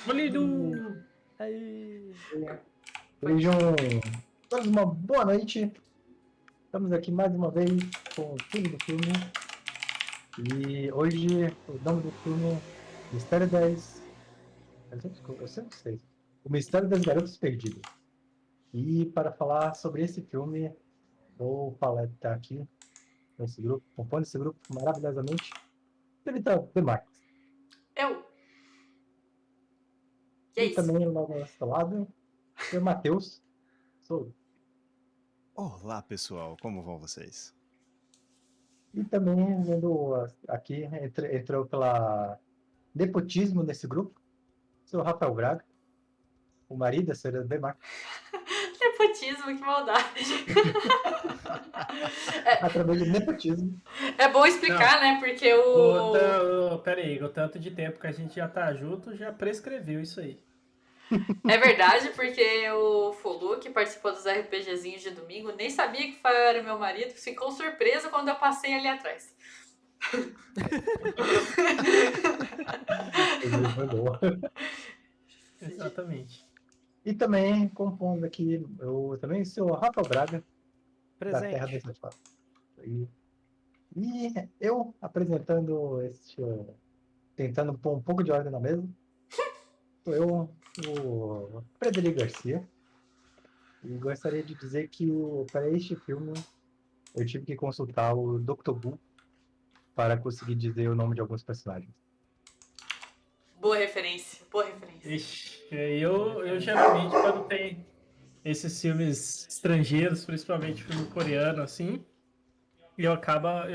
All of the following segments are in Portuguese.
Bolido! Aí. Sejam todos uma boa noite. Estamos aqui mais uma vez com o filme do filme. E hoje o nome do filme é Mistério das. Eu sempre sei. O Mistério das Garotas Perdidas. E para falar sobre esse filme, vou falar tá aqui nesse grupo, compondo esse grupo maravilhosamente. Ele tá Demarcos. Eu. Que é E isso? também ao nosso lado, o Matheus. Sou. Olá, pessoal, como vão vocês? E também vendo aqui, entrou pela nepotismo nesse grupo, seu Rafael Braga, o marido da senhora Demarcos. Nepotismo, que maldade. Através de nepotismo. É bom explicar, né? Porque o. Pera aí, o tanto de tempo que a gente já tá junto já prescreveu isso aí. É verdade, porque o Folu, que participou dos RPGzinhos de domingo, nem sabia que era meu marido, ficou surpreso quando eu passei ali atrás. Ele mandou. Exatamente. E também compondo aqui, eu também sou Rafael Braga, da Terra Presente. dos Fatos. E eu apresentando tentando pôr um pouco de ordem na mesa, sou eu, o Frederico Garcia. E gostaria de dizer que para este filme eu tive que consultar o Dr. Who para conseguir dizer o nome de alguns personagens. Boa referência, boa referência. Ixi, eu geralmente, quando tem esses filmes estrangeiros, principalmente filme coreano, assim, eu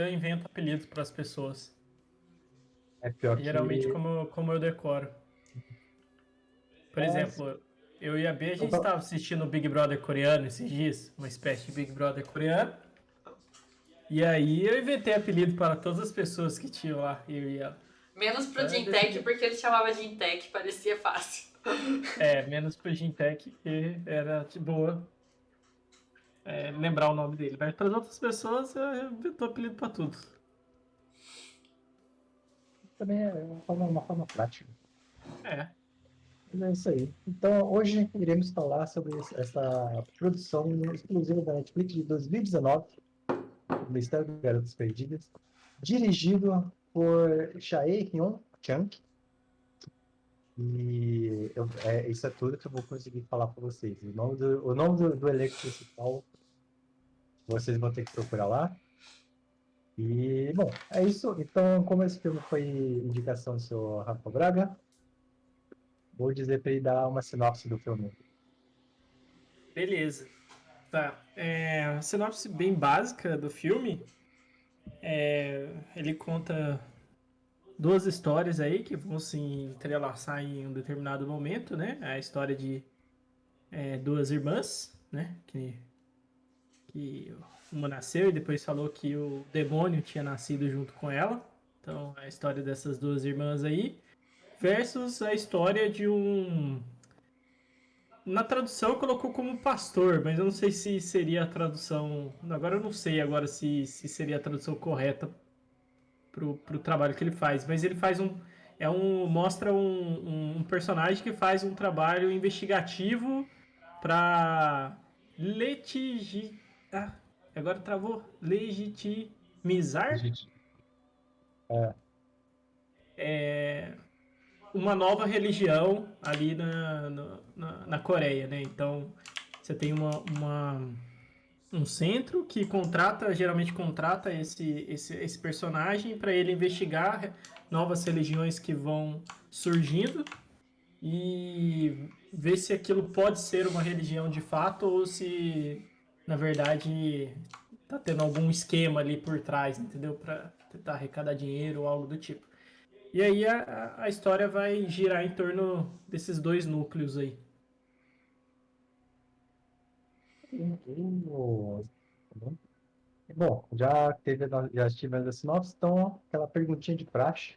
invento apelidos para as pessoas. É pior Geralmente, que. como eu decoro. Por exemplo, eu e a B, a gente estava assistindo o Big Brother coreano esses dias, uma espécie de Big Brother coreano. E aí eu inventei apelido para todas as pessoas que tinham lá, eu e ela. Menos pro Jintec, porque ele chamava Jintec, parecia fácil. Menos pro Jintec, que era de boa lembrar o nome dele. Mas para as outras pessoas, eu invento apelido para tudo. Também é uma forma prática. É. Mas é isso aí. Então, hoje iremos falar sobre essa produção exclusiva da Netflix de 2019, O Mistério das Garotas Perdidas, dirigido por Chae Hyun-chang. E isso é tudo que eu vou conseguir falar para vocês. O nome do elenco principal, vocês vão ter que procurar lá. E, bom, é isso. Então, como esse filme foi indicação do seu Rafa Braga, vou dizer para ele dar uma sinopse do filme. Beleza. Tá. A sinopse bem básica do filme. Ele conta duas histórias aí que vão se entrelaçar em um determinado momento, né? A história de duas irmãs, né? Que uma nasceu e depois falou que o demônio tinha nascido junto com ela. Então, a história dessas duas irmãs aí. Versus a história de um... Na tradução colocou como pastor, mas eu não sei se seria a tradução... Agora eu não sei agora se seria a tradução correta pro trabalho que ele faz. Mas ele faz mostra um personagem que faz um trabalho investigativo para agora travou. Legitimizar Gente, uma nova religião ali na Coreia, né? Então, você tem um centro que geralmente contrata esse personagem para ele investigar novas religiões que vão surgindo e ver se aquilo pode ser uma religião de fato ou se, na verdade, tá tendo algum esquema ali por trás, entendeu? Para tentar arrecadar dinheiro ou algo do tipo. E aí a história vai girar em torno desses dois núcleos aí. bom, já tivemos a sinopse, então aquela perguntinha de praxe,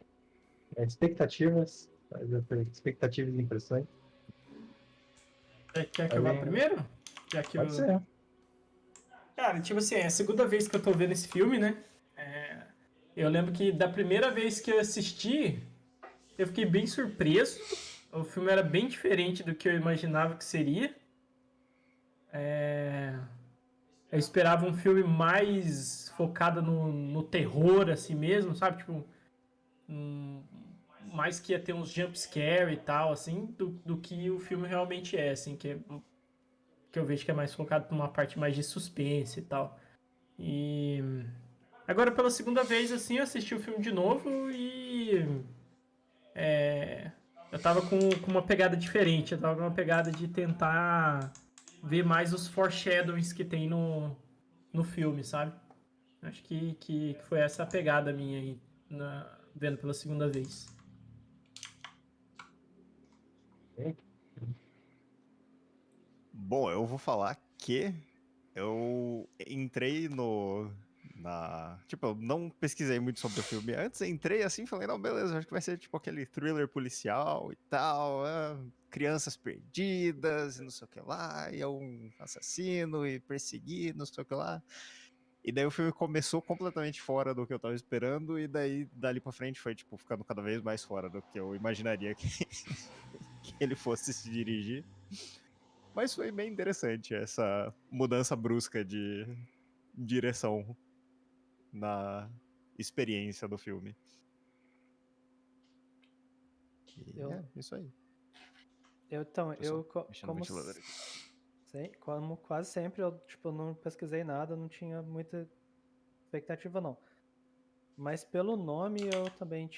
expectativas e impressões. Quer que eu vá primeiro? Já que Pode ser. Cara, tipo assim, é a segunda vez que eu tô vendo esse filme, né? Eu lembro que da primeira vez que eu assisti, eu fiquei bem surpreso. O filme era bem diferente do que eu imaginava que seria. Eu esperava um filme mais focado no terror, assim mesmo, sabe? Tipo, mais que ia ter uns jump scare e tal, assim, do que o filme realmente é, assim, que eu vejo que é mais focado pra uma parte mais de suspense e tal. E agora, pela segunda vez, assim, eu assisti o filme de novo e eu tava com uma pegada diferente. Eu tava com uma pegada de tentar ver mais os foreshadowings que tem no filme, sabe? Acho que foi essa a pegada minha aí, vendo pela segunda vez. Bom, eu vou falar que eu entrei no. Tipo, eu não pesquisei muito sobre o filme antes, entrei assim e falei, não, beleza, acho que vai ser tipo aquele thriller policial e tal, crianças perdidas e não sei o que lá, e é um assassino e perseguir, não sei o que lá. E daí o filme começou completamente fora do que eu tava esperando, e daí dali pra frente foi, tipo, ficando cada vez mais fora do que eu imaginaria que, que ele fosse se dirigir. Mas foi bem interessante essa mudança brusca de direção na experiência do filme. E Eu, isso aí. então, Tô só eu mexendo no ventilador aqui. como quase sempre, eu tipo, não pesquisei nada, não tinha muita expectativa não. Mas pelo nome eu também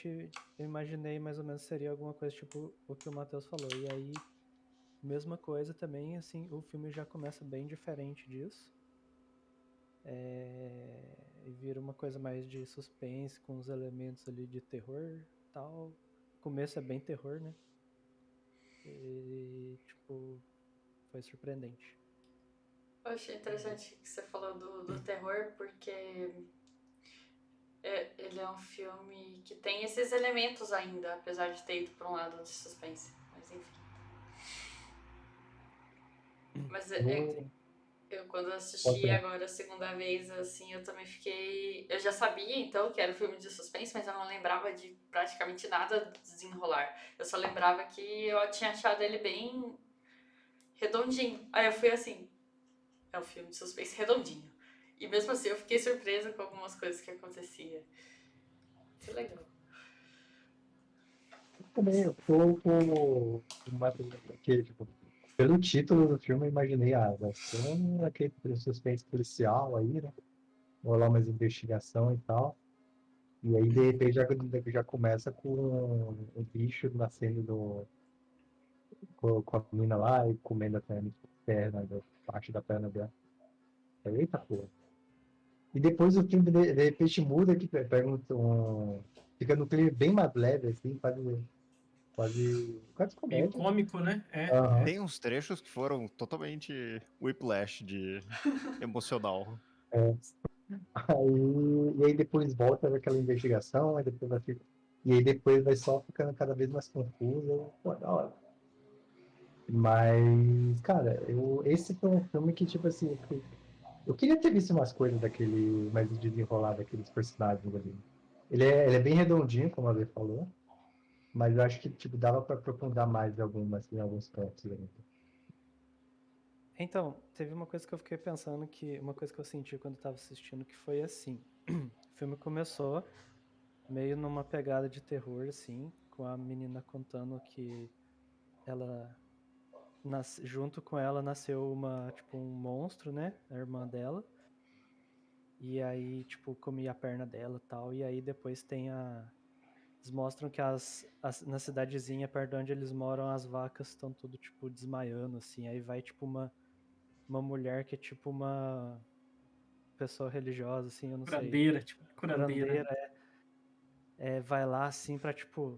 eu imaginei mais ou menos seria alguma coisa tipo o que o Matheus falou. E aí, mesma coisa também, assim, o filme já começa bem diferente disso. E vira uma coisa mais de suspense, com os elementos ali de terror e tal. O começo é bem terror, né? E, tipo, foi surpreendente. Eu achei interessante que você falou do terror, porque ele é um filme que tem esses elementos ainda, apesar de ter ido pra um lado de suspense. Mas enfim. Mas Eu- eu quando Pode assisti ser. agora a segunda vez, assim, eu também fiquei. Eu já sabia então que era um filme de suspense, mas eu não lembrava de praticamente nada do desenrolar. Eu só lembrava que eu tinha achado ele bem redondinho. Aí eu fui assim, é um filme de suspense redondinho. E mesmo assim eu fiquei surpresa com algumas coisas que aconteciam. Isso é legal. Também eu tô com uma que, tipo, pelo título do filme, eu imaginei, vai ser aquele suspense policial aí, né? Ou lá mais investigação e tal. E aí, de repente, já começa com o bicho nascendo com a menina lá e comendo a perna, parte da perna dela. Eita, porra. E depois o filme, de repente, muda, que pega fica no clima bem mais leve, assim, quase Meio comédia, né? cômico, né? Aham. Tem uns trechos que foram totalmente whiplash de emocional. É. E aí depois volta aquela investigação, e aí depois vai só ficando cada vez mais confuso. Pô, da hora. Mas, cara, esse foi um filme que, tipo assim, eu queria ter visto umas coisas daquele, mais desenrolar daqueles personagens ali. Ele é bem redondinho, como a Lê falou, mas eu acho que, tipo, dava pra aprofundar mais em alguns pontos ali. Então, teve uma coisa que eu fiquei pensando, uma coisa que eu senti quando eu tava assistindo, que foi assim. O filme começou meio numa pegada de terror, assim, com a menina contando que ela, junto com ela nasceu tipo, um monstro, né? A irmã dela. E aí, tipo, comia a perna dela e tal. E aí depois eles mostram que na cidadezinha, perto de onde eles moram, as vacas estão tudo, tipo, desmaiando, assim. Aí vai, tipo, uma mulher que é, tipo, uma pessoa religiosa, assim, eu não sei. Curandeira, tipo, curandeira. Curandeira, vai lá, assim, pra, tipo,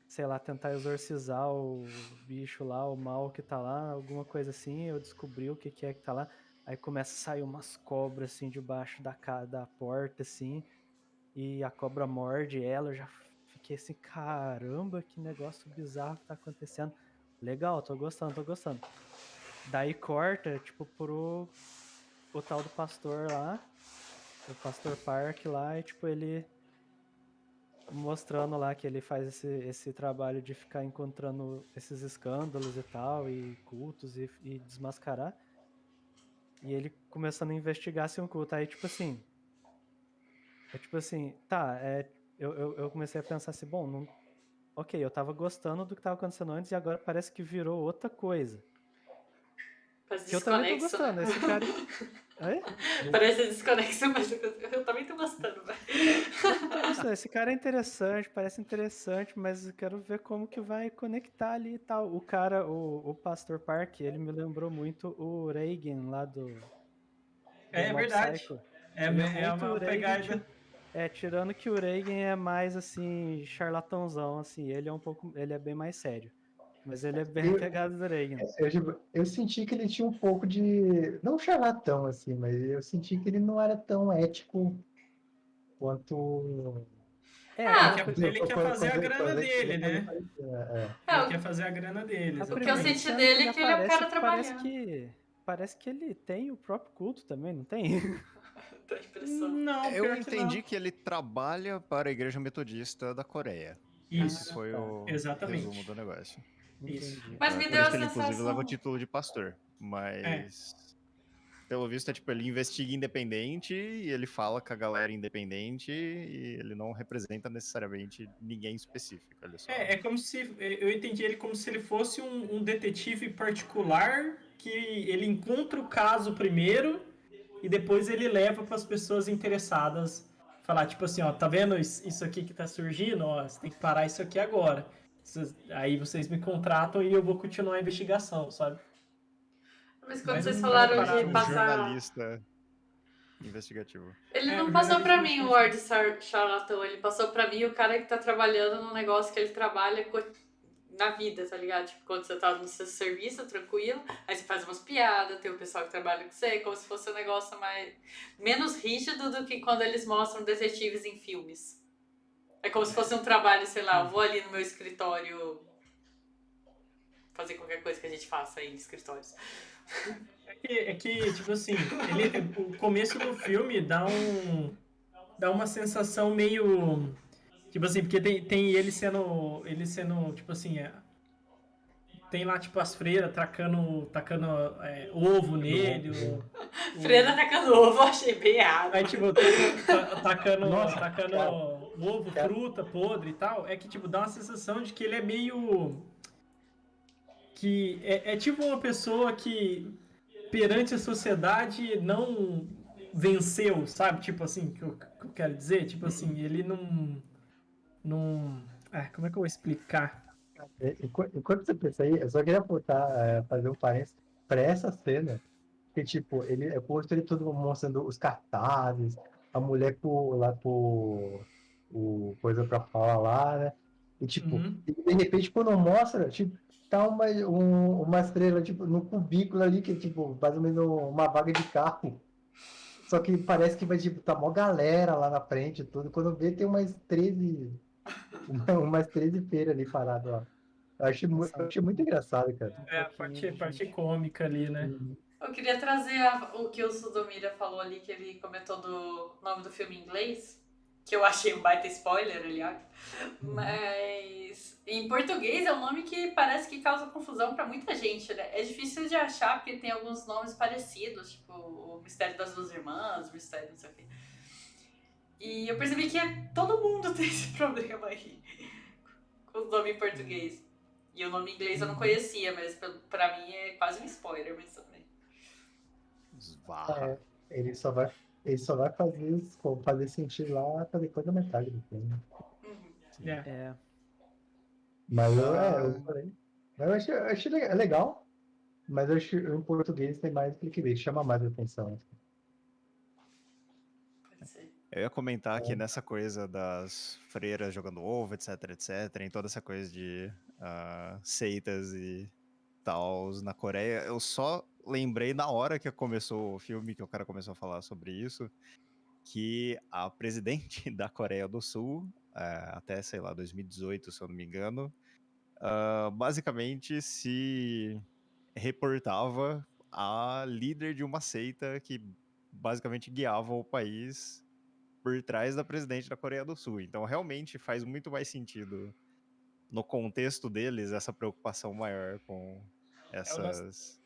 sei lá, tentar exorcizar o bicho lá, o mal que tá lá, alguma coisa assim. Eu descobri o que é que tá lá. Aí começa a sair umas cobras, assim, debaixo da porta, assim. E a cobra morde ela, eu já fiquei assim, caramba, que negócio bizarro que tá acontecendo. Legal, tô gostando, tô gostando. Daí corta, tipo, o tal do pastor lá, o pastor Park lá, e tipo, ele mostrando lá que ele faz esse trabalho de ficar encontrando esses escândalos e tal, e cultos, e desmascarar. E ele começando a investigar se um culto. Aí, tipo assim, eu comecei a pensar assim, bom, não, ok, eu tava gostando do que tava acontecendo antes e agora parece que virou outra coisa. Parece Que eu também tô desconexo, né? gostando. Esse cara. Oi? Parece desconexo, mas eu também tô gostando, velho. Eu tô gostando. Esse cara é interessante, parece interessante, mas eu quero ver como que vai conectar ali e tal. O cara, o Pastor Park, ele me lembrou muito o Reagan lá do É Mob verdade. Psycho. É, Ele é é muito o uma Reagan, pegada. tirando que o Reagan é mais assim, charlatãozão, assim, ele é bem mais sério. Mas ele é bem Eu, pegado do Reagan. eu senti que ele tinha um pouco de. Não charlatão, assim, mas eu senti que ele não era tão ético quanto. É, Ele uma Ah, quer, coisa. ele quer fazer a grana Quando ele dele, né? aparecia. É. Ele é, quer fazer a grana dele, A o que eu primeira senti exatamente. cena que dele ele é que ele é um aparece, cara trabalhando. parece que ele tem o próprio culto também, não tem? Dá a impressão. Não, Eu pior que entendi não. que ele trabalha para a Igreja Metodista da Coreia. Esse Isso, Ah, foi tá. o resumo exatamente. do negócio. Isso. Entendi. Mas me Por deu isso a que ele, inclusive, leva o sensação. título de pastor. É. Mas, pelo visto, é tipo, ele investiga independente e ele fala com a galera independente e ele não representa necessariamente ninguém específico. Ele só. É como se. Eu entendi ele como se ele fosse um detetive particular que ele encontra o caso primeiro e depois ele leva para as pessoas interessadas falar, tipo assim, ó, tá vendo isso aqui que tá surgindo? Ó, você tem que parar isso aqui agora. Aí vocês me contratam e eu vou continuar a investigação, sabe? Mas quando Mas eu vocês não É falaram como se de fosse um reparado. passar. jornalista investigativo. Ele É, não o passou jornalismo pra mim o Ward investigativo. Charlatão, ele passou pra mim o cara que tá trabalhando num negócio que ele trabalha na vida, tá ligado? Tipo, quando você tá no seu serviço, tranquilo, aí você faz umas piadas, tem o pessoal que trabalha com você, como se fosse um negócio mais menos rígido do que quando eles mostram detetives em filmes. É como se fosse um trabalho, sei lá, eu vou ali no meu escritório fazer qualquer coisa que a gente faça aí em escritórios. Tipo assim, o começo do filme dá uma sensação meio, tipo assim, porque tem ele sendo, tipo assim, tem lá, tipo, as freiras tacando ovo nele, Freira o- tacando ovo, eu achei bem aí, errado. tipo, Nossa, tacando cara, ovo, cara, fruta podre e tal, é que, tipo, dá uma sensação de que ele é meio, que é tipo uma pessoa que perante a sociedade não venceu, sabe? Tipo assim, que eu quero dizer? Tipo assim, ele não... como é que eu vou explicar? enquanto você pensa aí, eu só queria apontar, fazer um parênteses para essa cena, que tipo, ele é posto ele todo mostrando os cartazes, a mulher lá por o coisa para falar lá, né? E tipo, Uhum. e de repente quando mostra, tipo, tá uma estrela tipo no cubículo ali que tipo, mais ou menos uma vaga de carro. Só que parece que vai tipo, tá mó galera lá na frente e tudo. Quando vê tem umas 13 feiras ali parado lá. Eu São achei muito engraçado, cara. um É a pouquinho de parte gente. cômica ali, né? Eu queria trazer o que o Sudomira falou ali, que ele comentou do nome do filme em inglês, que eu achei um baita spoiler, aliás. Mas em português é um nome que parece que causa confusão pra muita gente, né? É difícil de achar porque tem alguns nomes parecidos, tipo o Mistério das Duas Irmãs, o Mistério não sei o quê. E eu percebi que todo mundo tem esse problema aí com o nome em português. E o nome em inglês eu não conhecia, mas pra mim é quase um spoiler, mas tudo bem. Svarra. Ele só vai fazer sentido lá pra depois da metade do filme. Uhum. Sim. É. É. Mas eu Ah, falei. Mas eu achei legal, mas eu acho que em português tem mais clickbait, chama mais atenção. Pode ser. eu ia comentar que nessa coisa das freiras jogando ovo, etc, etc, em toda essa coisa de seitas e tals na Coreia, eu só lembrei na hora que começou o filme, que o cara começou a falar sobre isso, que a presidente da Coreia do Sul, até, sei lá, 2018, se eu não me engano, basicamente se reportava a líder de uma seita que basicamente guiava o país por trás da presidente da Coreia do Sul. Então, realmente faz muito mais sentido no contexto deles essa preocupação maior com É o lance essas.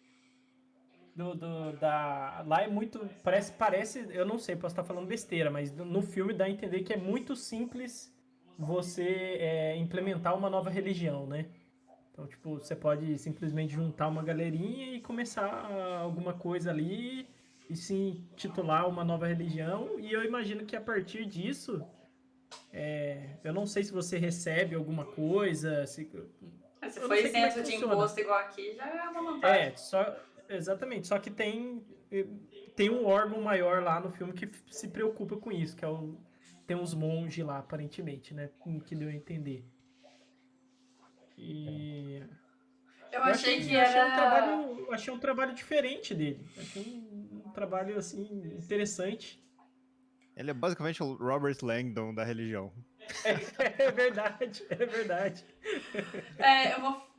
lá é muito. Parece, eu não sei, posso estar falando besteira, mas no filme dá a entender que é muito simples você implementar uma nova religião, né? Então, tipo, você pode simplesmente juntar uma galerinha e começar alguma coisa ali e se intitular uma nova religião. E eu imagino que a partir disso, eu não sei se você recebe alguma coisa, Se eu não for sei como é que isento de funciona. imposto igual aqui, já é uma vantagem. Exatamente. Só que tem um órgão maior lá no filme que se preocupa com isso, que tem uns monges lá, aparentemente, né? Que deu a entender. E Eu eu achei que eu era. achei um trabalho diferente dele. Achei um trabalho assim interessante. Ele é basicamente o Robert Langdon da religião. É verdade, é verdade.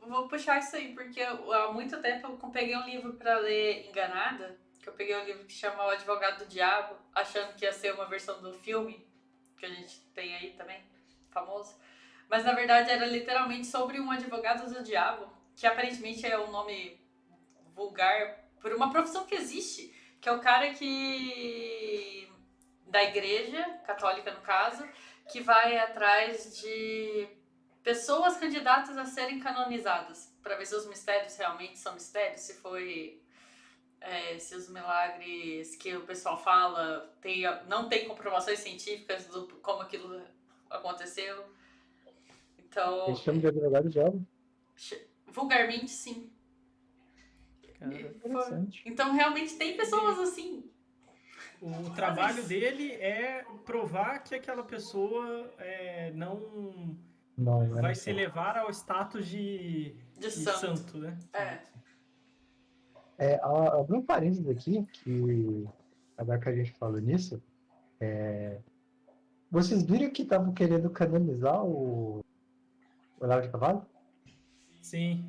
Vou puxar isso aí, porque há muito tempo eu peguei um livro pra ler enganada, que eu peguei um livro que chama O Advogado do Diabo, achando que ia ser uma versão do filme, que a gente tem aí também, famoso. Mas na verdade era literalmente sobre um advogado do diabo, que aparentemente é um nome vulgar por uma profissão que existe, que é o cara que da igreja católica no caso, que vai atrás de pessoas candidatas a serem canonizadas para ver se os mistérios realmente são mistérios, se os milagres que o pessoal fala não tem comprovações científicas do como aquilo aconteceu. Então, Eles chamam de advogado de diabo. vulgarmente sim. Interessante. Então realmente tem pessoas assim. O trabalho dele é provar que aquela pessoa não Não, vai não se sei. elevar ao status De de santo. santo, né? Abrir um parênteses aqui, que agora que a gente falou nisso, vocês viram que estavam querendo canonizar o Olavo de Carvalho? Sim.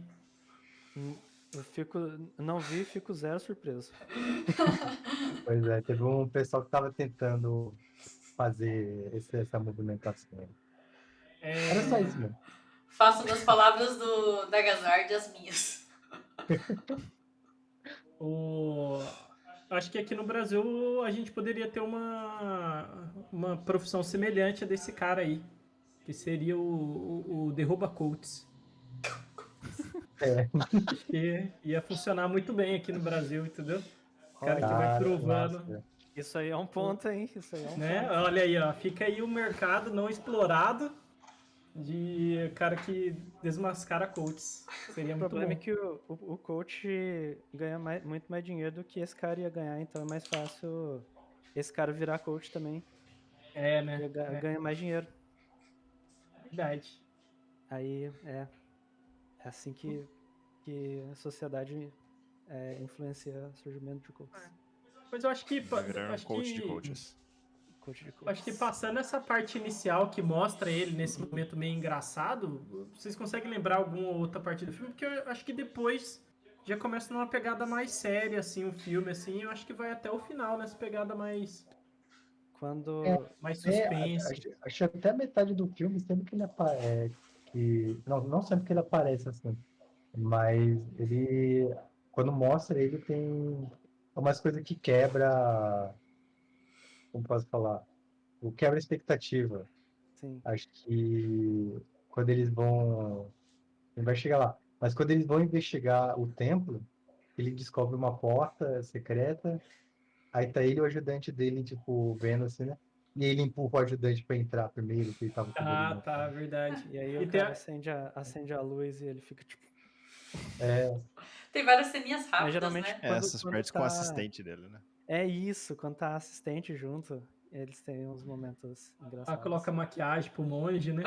Não vi, fico zero surpreso. Pois é, teve um pessoal que estava tentando fazer essa movimentação. Era só isso mesmo. Faço das palavras da Gazard as minhas. Acho que aqui no Brasil a gente poderia ter uma profissão semelhante a desse cara aí, que seria o derruba coaches. Acho que ia funcionar muito bem aqui no Brasil, entendeu? O cara que vai provando, Nossa. Isso aí é um ponto, hein? Isso aí é um né? ponto. Olha aí, ó, fica aí o mercado não explorado de cara que desmascara coaches. Seria O muito problema é bom. que o coach ganha muito mais dinheiro do que esse cara ia ganhar, então é mais fácil esse cara virar coach também. Né? Ia ganha mais dinheiro. Verdade. Aí é assim que a sociedade influencia o surgimento de coaches. Mas eu acho que Vai virar um coach de coaches. Coach de coaches. acho que passando essa parte inicial que mostra ele nesse momento meio engraçado, vocês conseguem lembrar alguma outra parte do filme? Porque eu acho que depois já começa numa pegada mais séria, assim, o filme, assim. Eu acho que vai até o final nessa pegada mais suspense. Acho que até metade do filme, sempre que ele aparece, não sempre que ele aparece assim, mas ele, quando mostra ele, tem umas coisas que quebra, como posso falar, o quebra a expectativa. Sim. Acho que quando ele vai chegar lá, mas quando eles vão investigar o templo, ele descobre uma porta secreta. Aí tá ele e o ajudante dele, tipo, vendo assim, né? E ele empurra o ajudante pra entrar primeiro, que ele tava com medo de Ah, tá, mostrar. verdade. E aí E o cara acende a luz e ele fica tipo. Tem várias ceninhas rápidas, Mas geralmente né? Essas quando partes com o assistente dele, né? É isso, quando tá assistente junto, eles têm uns momentos engraçados. coloca maquiagem pro monge, né?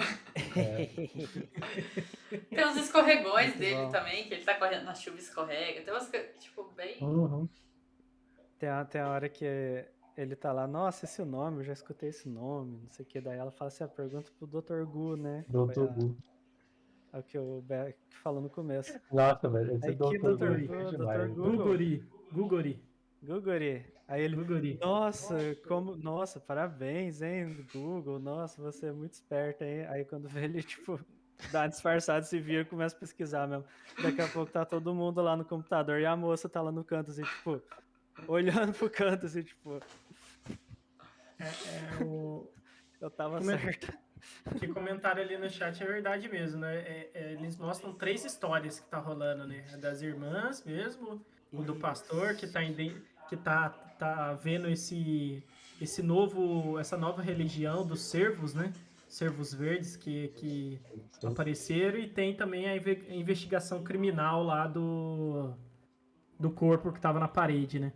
Tem uns escorregões Muito dele bom. também, que ele tá correndo na chuva e escorrega. Tem umas coisas, tipo, bem. Uhum. Tem a hora que ele tá lá, nossa, esse é o nome, eu já escutei esse nome, não sei o que. Daí ela fala assim, pergunta pro Dr. Gu, né? Que Doutor foi Gu. o que o Beck falou no começo. Nossa, velho, esse Aí Doutor que Gu Dr. é Gu, demais. Dr. Google. Gugori. Guguri. Aí ele, Guguri. nossa, parabéns, hein, Google, nossa, você é muito esperto, hein? Aí quando vê ele, tipo, dá uma disfarçada, se vira e começa a pesquisar mesmo. Daqui a pouco tá todo mundo lá no computador e a moça tá lá no canto, assim, tipo, olhando pro canto, assim, tipo, O eu tava comen- certo. que comentaram ali no chat é verdade mesmo, né? Eles mostram 3 histórias que tá rolando, né? A das irmãs mesmo, o do pastor que tá, tá vendo essa nova religião dos servos, né? Servos verdes que apareceram, e tem também a investigação criminal lá do corpo que tava na parede, né?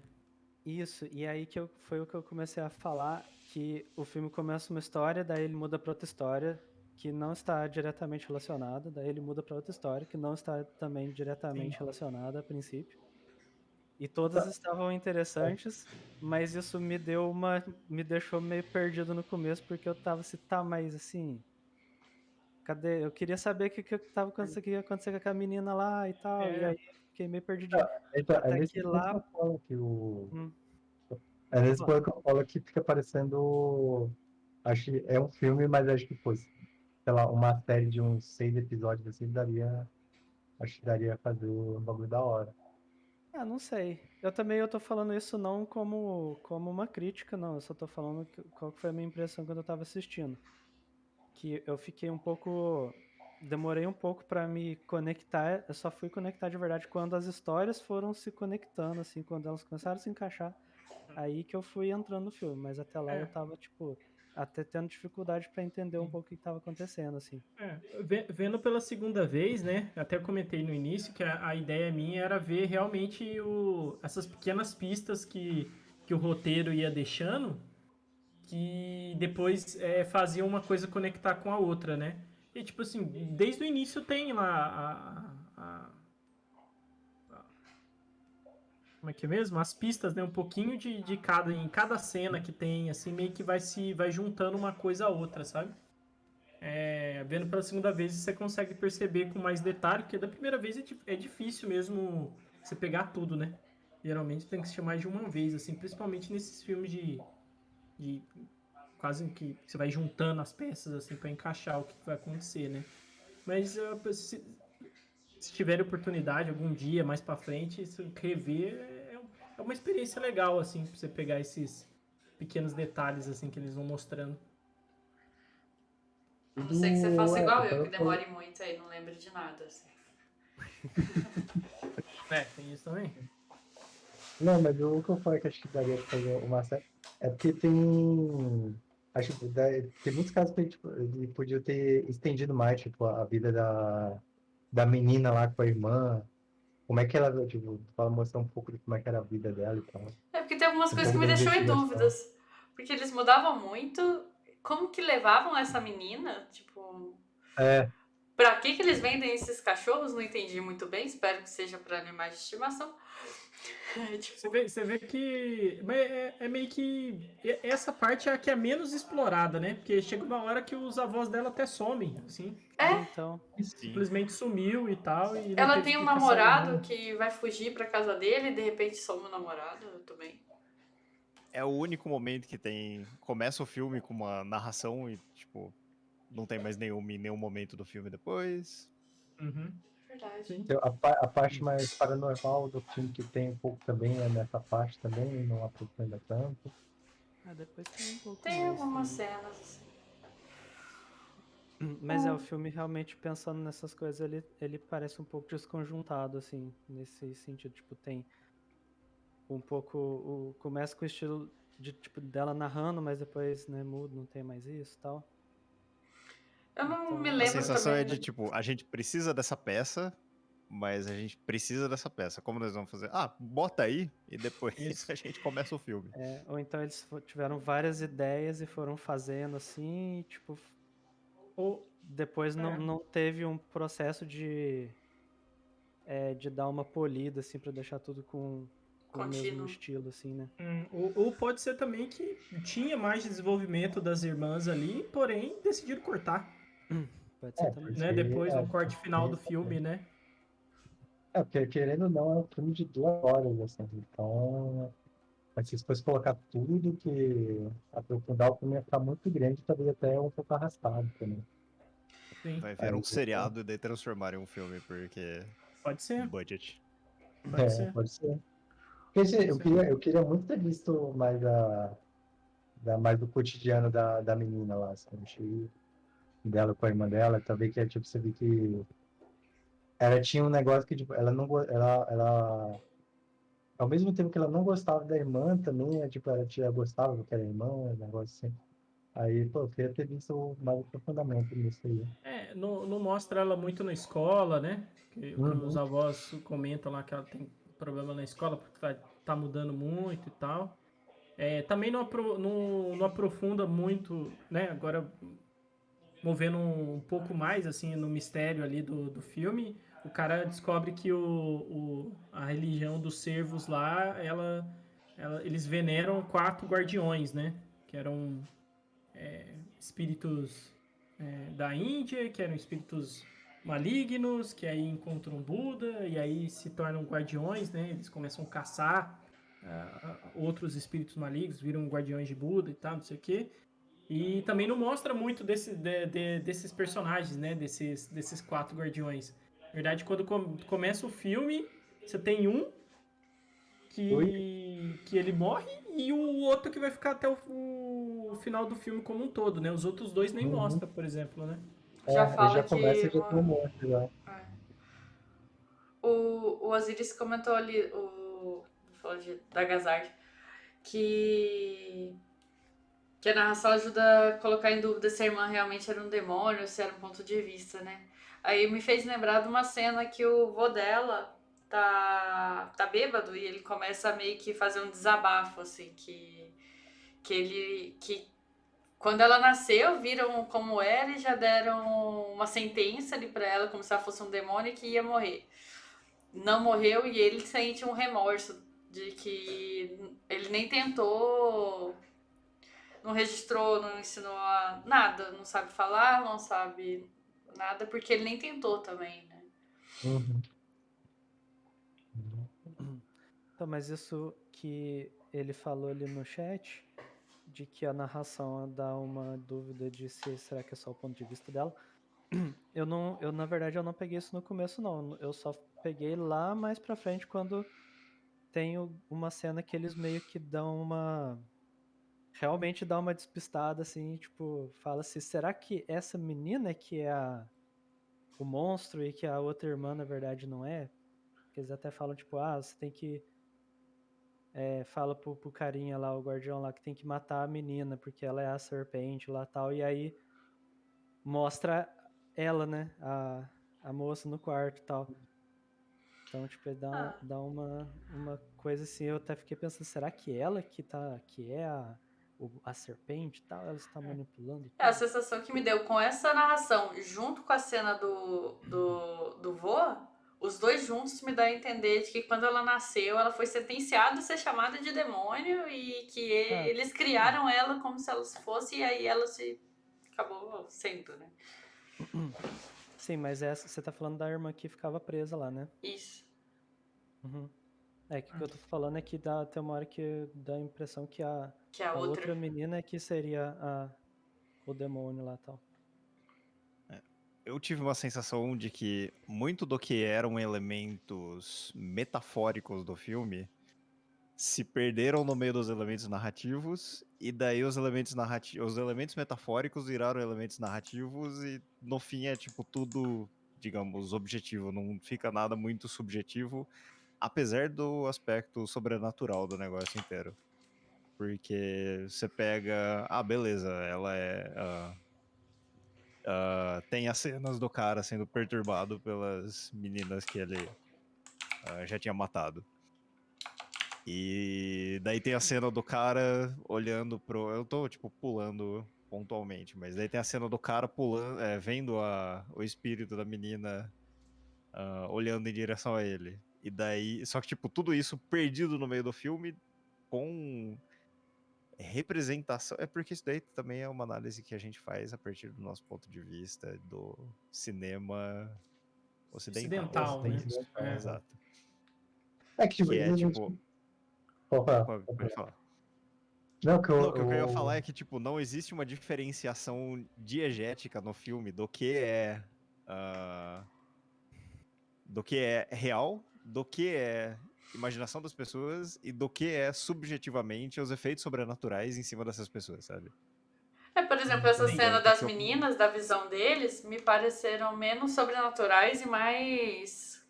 Isso, e aí foi o que eu comecei a falar, que o filme começa uma história, daí ele muda pra outra história, que não está diretamente relacionada, daí ele muda pra outra história, que não está também diretamente Sim. relacionada a princípio. E todas estavam interessantes, mas isso me deixou meio perdido no começo, porque eu tava assim, tá, mas assim, cadê? Eu queria saber o que ia acontecer com aquela menina lá e tal, e É, aí fiquei meio perdidinho. É Até nesse que ponto que lá, eu falo que o. hum, É pode nesse falar. ponto que eu falo que fica parecendo. Acho que é um filme, mas acho que, pô, sei lá, uma série de uns 6 episódios assim daria. Acho que daria fazer um bagulho da hora. Ah, não sei. Eu tô falando isso não como uma crítica, não. Eu só tô falando qual que foi a minha impressão quando eu tava assistindo. Que eu fiquei um pouco. Demorei um pouco pra me conectar. Eu só fui conectar de verdade quando as histórias foram se conectando, assim, quando elas começaram a se encaixar. Aí que eu fui entrando no filme. Mas até lá eu é. tava, tipo, até tendo dificuldade pra entender um pouco o que tava acontecendo, assim. Vendo pela segunda vez, né? Até comentei no início que a ideia minha era ver realmente essas pequenas pistas que o roteiro ia deixando, que depois fazia uma coisa conectar com a outra, né? E tipo assim, desde o início tem lá como é que é mesmo? As pistas, né? Um pouquinho de cada, em cada cena que tem, assim, meio que vai juntando uma coisa a outra, sabe? Vendo pela segunda vez você consegue perceber com mais detalhe, porque da primeira vez é difícil mesmo você pegar tudo, né? Geralmente tem que assistir mais de uma vez, assim, principalmente nesses filmes de quase que você vai juntando as peças assim para encaixar o que vai acontecer, né? Mas se tiver oportunidade algum dia mais para frente, rever é uma experiência legal assim, pra você pegar esses pequenos detalhes assim que eles vão mostrando. E A não ser que você do. faça igual eu, que Então, demore muito aí, não lembro de nada. Assim. Tem isso também. não, mas o que eu falei que acho que daria pra fazer uma série é porque tem. Acho que tem muitos casos que tipo, ele podia ter estendido mais, tipo, a vida da menina lá com a irmã. Como é que ela, tipo, fala mostrar um pouco de como é que era a vida dela e tal. É porque tem algumas Um coisas que pouco me da deixou em investigação. dúvidas. Porque eles mudavam muito. Como que levavam essa menina? Tipo, É, pra que eles vendem esses cachorros? Não entendi muito bem. Espero que seja pra animais de estimação. Tipo, Você vê que. Mas é meio que. Essa parte é a que é menos explorada, né? Porque chega uma hora que os avós dela até somem, assim. É, é. então. Sim. Simplesmente sumiu e tal, e não Ela teve tem um explicação namorado nenhuma. que vai fugir pra casa dele e de repente some o namorado também. É o único momento que tem. Começa o filme com uma narração e, tipo, não tem mais nenhum momento do filme depois. Uhum, Verdade. sim. a parte mais paranormal do filme que tem um pouco também é nessa parte também, não aprofunda tanto. Ah, depois tem um pouco Tem mais algumas também. cenas assim. Mas o filme realmente pensando nessas coisas, ele parece um pouco desconjuntado, assim, nesse sentido. Tipo, tem um pouco. Começa com o estilo de, tipo, dela narrando, mas depois, né, muda, não tem mais isso e tal. Eu não me A Então. lembro sensação é de, também. tipo, a gente precisa dessa peça, mas a gente precisa dessa peça. Como nós vamos fazer? Ah, bota aí e depois Isso. a gente começa o filme. Ou então eles tiveram várias ideias e foram fazendo assim, e, tipo, Ou, depois é, não teve um processo de dar uma polida, assim, pra deixar tudo com o mesmo Contínuo. estilo, assim, né? ou pode ser também que tinha mais desenvolvimento das irmãs ali, porém decidiram cortar, Pode ser É, também. porque, né? Depois no corte final do porque, filme, né? porque querendo ou não, é um filme de 2 horas, assim, então Mas se fosse colocar tudo que aprofundar, o filme ia ficar muito grande, talvez até um pouco arrastado também. Sim, Vai ver Aí, um seriado e daí transformar em um filme, porque pode ser, budget. pode ser. pode ser. Porque Pode ser. eu queria muito ter visto mais do cotidiano da menina lá, sabe? Achei dela com a irmã dela, talvez que é tipo, você vê que ela tinha um negócio que, tipo, ela não, ela, ao mesmo tempo que ela não gostava da irmã também, tipo, ela gostava do que era irmã, um negócio assim. Aí, pô, eu queria ter visto mais aprofundamento nisso aí. Não mostra ela muito na escola, né? Que os Uhum. avós comentam lá que ela tem problema na escola porque tá mudando muito e tal. Também não aprofunda muito, né? Agora, movendo um pouco mais assim no mistério ali do filme, o cara descobre que a religião dos servos lá, eles veneram 4 guardiões, né? Que eram espíritos da Índia, que eram espíritos malignos, que aí encontram Buda e aí se tornam guardiões, né? Eles começam a caçar outros espíritos malignos, viram guardiões de Buda e tal, não sei o quê. E também não mostra muito desses personagens, né? Desses 4 guardiões. Na verdade, quando começa o filme, você tem um Oi? que ele morre e o outro que vai ficar até o final do filme como um todo, né? Os outros dois nem Uhum. mostra, por exemplo, né? Já Ele fala já que começa já tem um monte já. o Osiris comentou ali, falou da Gazard, que que a narração ajuda a colocar em dúvida se a irmã realmente era um demônio ou se era um ponto de vista, né? Aí me fez lembrar de uma cena que o vô dela tá bêbado e ele começa a meio que fazer um desabafo, assim, que quando ela nasceu, viram como era e já deram uma sentença ali pra ela, como se ela fosse um demônio que ia morrer. Não morreu e ele sente um remorso de que ele nem tentou, não registrou, não ensinou a nada, não sabe falar, não sabe nada, porque ele nem tentou também, né? Uhum. Então, mas isso que ele falou ali no chat, de que a narração dá uma dúvida de se será que é só o ponto de vista dela. Na verdade, eu não peguei isso no começo, não. Eu só peguei lá mais pra frente quando tem uma cena que eles meio que dão realmente dá uma despistada, assim, tipo, fala-se, será que essa menina é que é o monstro e que a outra irmã, na verdade, não é? Porque eles até falam, tipo, você tem que fala pro carinha lá, o guardião lá, que tem que matar a menina, porque ela é a serpente lá tal, e aí mostra ela, né, a moça no quarto e tal. Então, tipo, dá uma coisa assim, eu até fiquei pensando, será que ela que é a serpente e tal, ela está manipulando É a tudo? sensação que me deu com essa narração, junto com a cena do vô, os dois juntos me dão a entender de que quando ela nasceu, ela foi sentenciada a ser chamada de demônio e que eles criaram ela como se ela fosse, e aí ela se acabou sendo, né? Sim, mas você tá falando da irmã que ficava presa lá, né? Isso. Uhum. Que o que eu tô falando é que tem uma hora que dá a impressão que Que a a outra. outra menina é que seria o demônio lá e tal. Eu tive uma sensação de que muito do que eram elementos metafóricos do filme se perderam no meio dos elementos narrativos, e daí os elementos metafóricos viraram elementos narrativos, e no fim é tipo tudo, digamos, objetivo, não fica nada muito subjetivo, apesar do aspecto sobrenatural do negócio inteiro. Porque você pega, beleza, ela tem as cenas do cara sendo perturbado pelas meninas que ele já tinha matado. E daí tem a cena do cara olhando pro. Eu tô, tipo, pulando pontualmente, mas daí tem a cena do cara pulando, vendo o espírito da menina olhando em direção a ele. E daí. Só que, tipo, tudo isso perdido no meio do filme com representação. É porque isso daí também é uma análise que a gente faz a partir do nosso ponto de vista do cinema ocidental. Ocidental, né? Ocidental. Exato. É que, tipo, Que é tipo. Opa, Pode falar. não, que Não, o que eu queria falar é que, tipo, não existe uma diferenciação diegética no filme ah, do que é real, do que é imaginação das pessoas e do que é subjetivamente os efeitos sobrenaturais em cima dessas pessoas, sabe? Por exemplo, essa Sim. cena Então, das porque meninas, da visão deles, me pareceram menos sobrenaturais e mais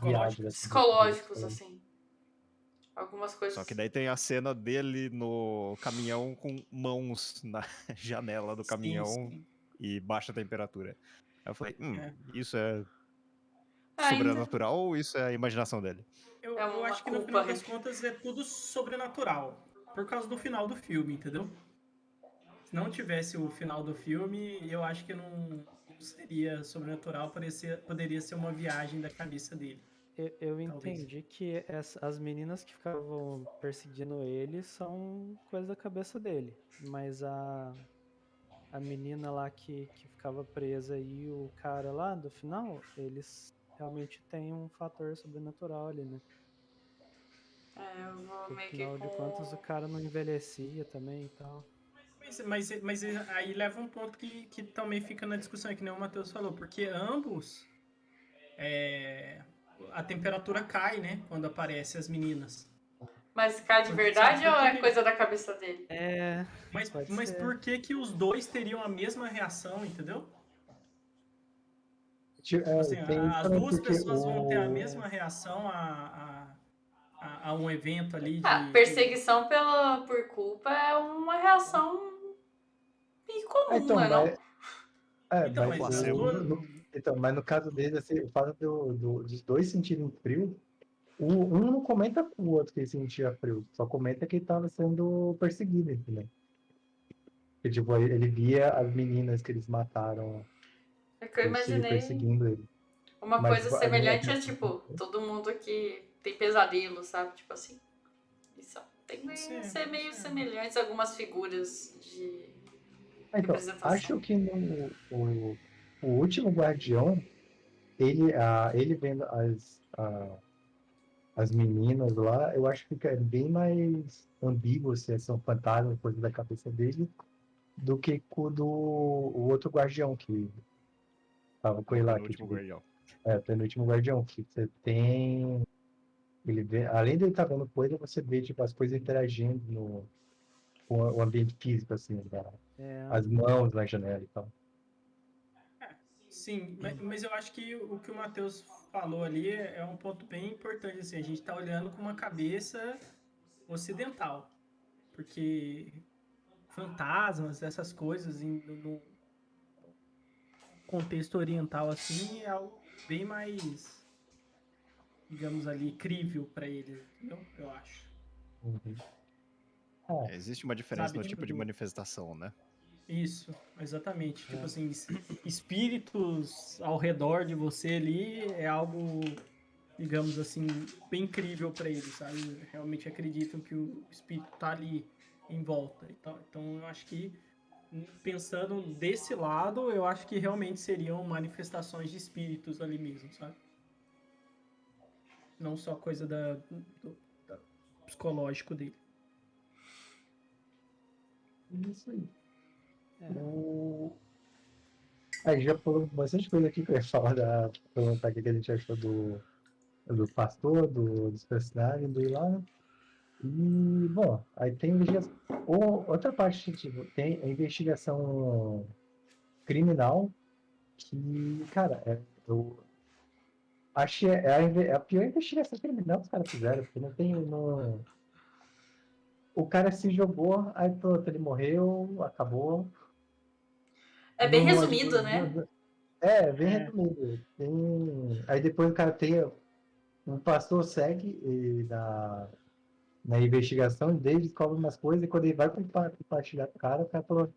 viagem dessa psicológicos, assim. Algumas Só coisas. que daí tem a cena dele no caminhão com mãos na janela do Sim, caminhão sim. e baixa temperatura. Aí eu falei, É. isso é Ainda sobrenatural ou isso é a imaginação dele? Eu, é eu uma acho que no culpa. final das contas é tudo sobrenatural. Por causa do final do filme, entendeu? Se não tivesse o final do filme, eu acho que não seria sobrenatural, poderia ser uma viagem da cabeça dele. Eu Talvez. entendi que as meninas que ficavam perseguindo ele são coisa da cabeça dele. Mas a menina lá que ficava presa e o cara lá do final, eles realmente têm um fator sobrenatural ali, né? Eu vou Que meio que afinal de contas o com. cara não envelhecia também e tal. Mas aí leva um ponto que também fica na discussão, que nem o Matheus falou, porque ambos a temperatura cai, né? Quando aparecem as meninas. Mas cai de Sabe verdade por ou que é coisa da cabeça dele? Pode mas ser. por que os dois teriam a mesma reação, entendeu? Tipo assim, Tem isso as também, duas porque pessoas vão ter a mesma reação a um evento ali Perseguição por culpa é uma reação incomum, não então, é não? Então, mas mas as Placebo. duas. então, mas no caso deles, assim, o fato dos dois sentirem frio, um não comenta com o outro que ele sentia frio, só comenta que ele estava sendo perseguido, entendeu? Que, tipo, ele via as meninas que eles mataram É que eu imaginei perseguindo ele. uma Mas coisa tipo, a minha semelhante é reação. tipo, todo mundo que tem pesadelo, sabe? Tipo assim. Isso tem que ser meio semelhantes a algumas figuras de Então, representação. acho que o último Guardião, ele vendo as meninas lá, eu acho que fica bem mais ambíguo se são fantasmas, coisa da cabeça dele, do que com o outro Guardião que tava com O ele lá, que penúltimo tipo, guardião. o penúltimo Guardião, que você tem. Ele vê, além de ele estar vendo coisa, você vê tipo, as coisas interagindo com o ambiente físico, assim, as mãos na janela e tal. Sim, mas eu acho que o que o Matheus falou ali é um ponto bem importante. Assim, a gente está olhando com uma cabeça ocidental, porque fantasmas, essas coisas no contexto oriental assim é algo bem mais, digamos ali, crível para eles, entendeu? Eu acho. Uhum. Existe uma diferença Sabe, no tipo tipo de manifestação, né? isso, exatamente. Tipo assim, espíritos ao redor de você ali é algo, digamos assim, bem incrível para eles, sabe? Realmente acreditam que o espírito tá ali em volta. Então eu acho que, pensando desse lado, eu acho que realmente seriam manifestações de espíritos ali mesmo, sabe? Não só coisa da psicológico dele. Isso aí. Aí já falou bastante coisa aqui que eu ia falar perguntar o que a gente achou do pastor, dos personagens, do Ilana. E, bom, aí tem investigação. Outra parte, tipo, tem a investigação criminal, que, cara, eu acho que é a pior investigação criminal que os caras fizeram, porque não tem. Não, o cara se jogou, aí pronto, ele morreu, acabou. É bem Não resumido, ajudou. né? Bem resumido. Aí depois o cara tem. O pastor segue na investigação dele, descobre umas coisas, e quando ele vai compartilhar com o cara falou: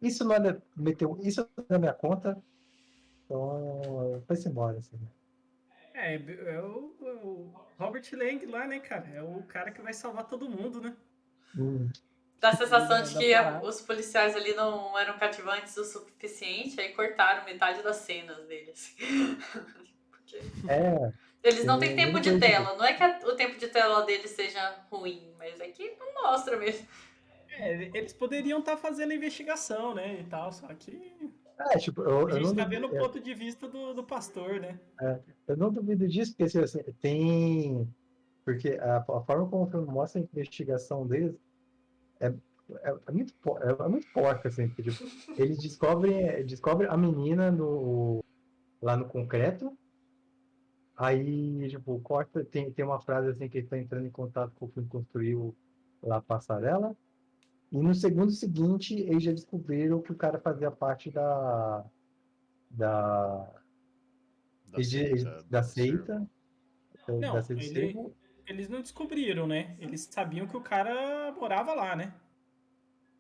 Isso não é. Meteu isso na minha conta, então foi-se embora. Assim. É o Robert Lang lá, né, cara? É o cara que vai salvar todo mundo, né? Dá a sensação de Da que parada. os policiais ali não eram cativantes o suficiente, aí cortaram metade das cenas deles. Porque... Eles não Tem têm a tempo mesma de coisa de- tela. Não é que o tempo de tela deles seja ruim, mas é que não mostra mesmo. Eles poderiam estar fazendo a investigação, né, e tal, só que tipo, a gente tá vendo o ponto de vista do pastor, né? eu não duvido disso, porque assim, tem. Porque a forma como o filme mostra a investigação deles é, é muito, é muito porca, assim, porque, tipo, eles descobrem a menina lá no concreto, aí, tipo, corta, tem uma frase assim que ele está entrando em contato com quem construiu lá a passarela, e no segundo seguinte eles já descobriram que o cara fazia parte da, Da seita, da do servo. seita, da Não, seita do Cervo. eles não descobriram, né? Eles sabiam que o cara morava lá, né?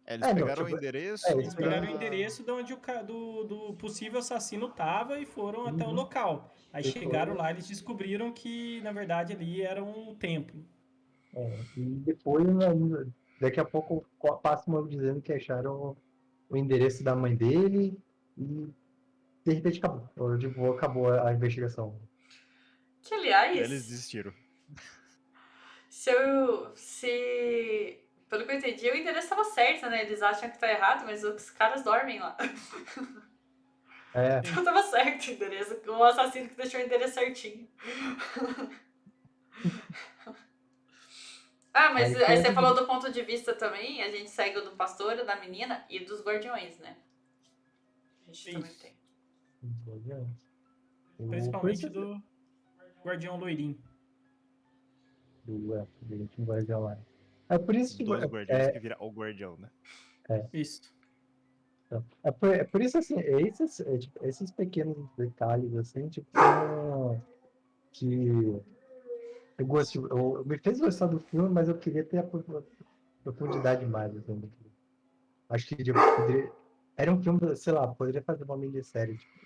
Eles Não, pegaram o tipo, endereço eles Eles pegaram o pra. endereço de onde do possível assassino tava e foram até o Uhum. local. Aí Eles chegaram foram. lá, eles descobriram que, na verdade, ali era um templo. E depois, daqui a pouco, passa uma dizendo que acharam o endereço da mãe dele e de repente acabou. Ou, tipo, acabou a investigação. Que, Daí eles aliás, desistiram. se. Pelo que eu entendi, o endereço estava certo, né? Eles acham que tá errado, mas os caras dormem lá. É, Então tava certo o endereço. O assassino que deixou o endereço certinho. Ah, mas aí aí foi a você falou do ponto de vista também, a gente segue o do pastor, o da menina e dos guardiões, né? A gente também Isso. tem. Por isso Principalmente do Guardião Loirinho. do último Guardião lá. É por isso que Dos guardiões que vira o guardião, né? Isso. é por isso assim, tipo, esses pequenos detalhes assim, tipo, são que eu gosto, me fez gostar do filme, mas eu queria ter a profundidade mais assim, do filme. Acho que tipo, era um filme, sei lá, poderia fazer uma minissérie, tipo,